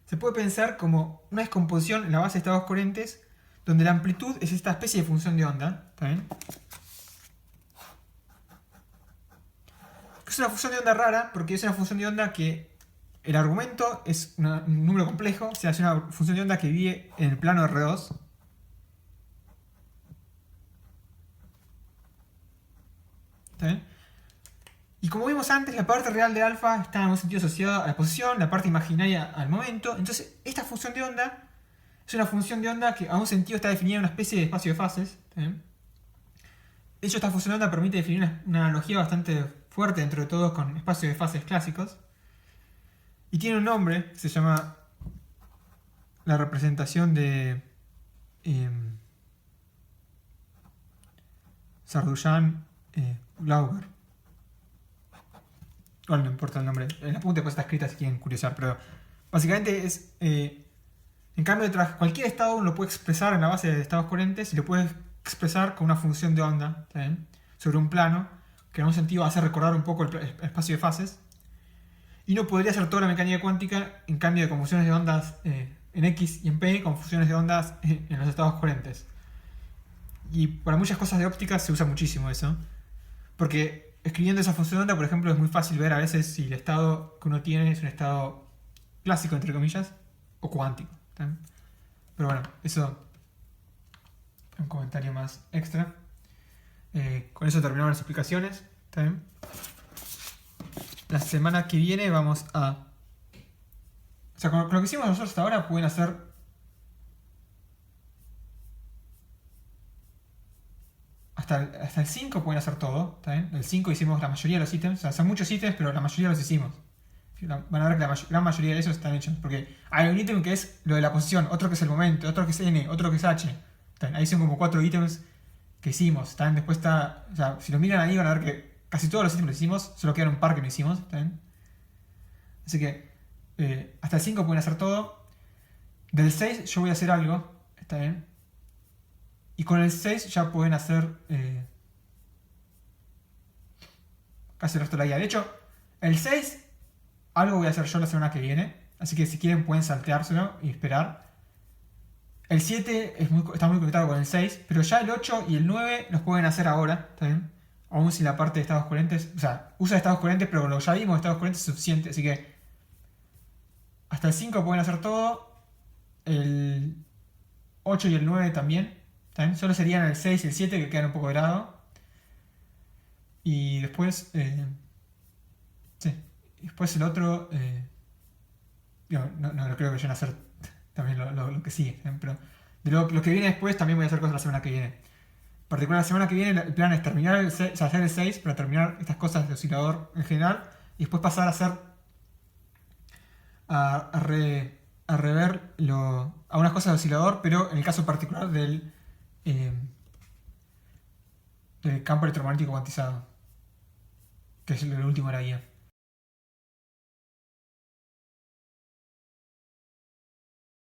se puede pensar como una descomposición en la base de estados coherentes donde la amplitud es esta especie de función de onda, ¿está bien? Es una función de onda rara porque es una función de onda que el argumento es un número complejo, o sea, es una función de onda que vive en el plano R2. ¿Está bien? Y como vimos antes, la parte real de alfa está en algún sentido asociada a la posición, la parte imaginaria al momento. Entonces, esta función de onda es una función de onda que a un sentido está definida en una especie de espacio de fases. ¿Está bien? De hecho, esta función de onda permite definir una analogía bastante fuerte dentro de todo con espacios de fases clásicos. Y tiene un nombre que se llama la representación de Sardoujan-Glauber. Bueno, no importa el nombre. En la punta después está escrita si quieren curiosar, pero básicamente es... en cambio, cualquier estado uno lo puede expresar en la base de estados coherentes y lo puede expresar con una función de onda, ¿también? Sobre un plano, que en un sentido hace recordar un poco el espacio de fases. Y uno podría hacer toda la mecánica cuántica en cambio de con funciones de ondas en X y en P, con funciones de ondas en los estados coherentes. Y para muchas cosas de óptica se usa muchísimo eso. Porque escribiendo esa función de onda, por ejemplo, es muy fácil ver a veces si el estado que uno tiene es un estado clásico, entre comillas, o cuántico. ¿Tá? Pero bueno, eso es un comentario más extra. Con eso terminamos las explicaciones. ¿Está bien? La semana que viene vamos a... O sea, con lo que hicimos nosotros hasta ahora pueden hacer... Hasta el 5 pueden hacer todo, ¿está bien? El 5 hicimos la mayoría de los ítems. O sea, son muchos ítems, pero la mayoría los hicimos. Van a ver que la gran mayoría de esos están hechos. Porque hay un ítem que es lo de la posición, otro que es el momento, otro que es n, otro que es h. Ahí son como 4 ítems que hicimos. ¿Está bien? Después está... O sea, si lo miran ahí van a ver que casi todos los ítems los hicimos. Solo quedan un par que no hicimos. ¿Está bien? Así que hasta el 5 pueden hacer todo. Del 6 yo voy a hacer algo. ¿Está bien? Y con el 6 ya pueden hacer casi el resto de la guía. De hecho, el 6 algo voy a hacer yo la semana que viene. Así que si quieren pueden salteárselo y esperar. El 7 está muy conectado con el 6. Pero ya el 8 y el 9 los pueden hacer ahora. ¿Está bien? Aún sin la parte de estados coherentes. O sea, usa estados coherentes, pero con lo que ya vimos de estados coherentes es suficiente. Así que hasta el 5 pueden hacer todo, el 8 y el 9 también. ¿Está? Solo serían el 6 y el 7 que quedan un poco de lado. Y después, sí, después el otro, no creo que vayan a hacer también lo que sigue, ¿eh? Pero de lo que viene después también voy a hacer cosas la semana que viene. En particular, la semana que viene el plan es terminar el 6, o sea, hacer el 6 para terminar estas cosas de oscilador en general y después pasar a hacer a rever algunas cosas de oscilador, pero en el caso particular eh, del campo electromagnético cuantizado, que es el último de la guía.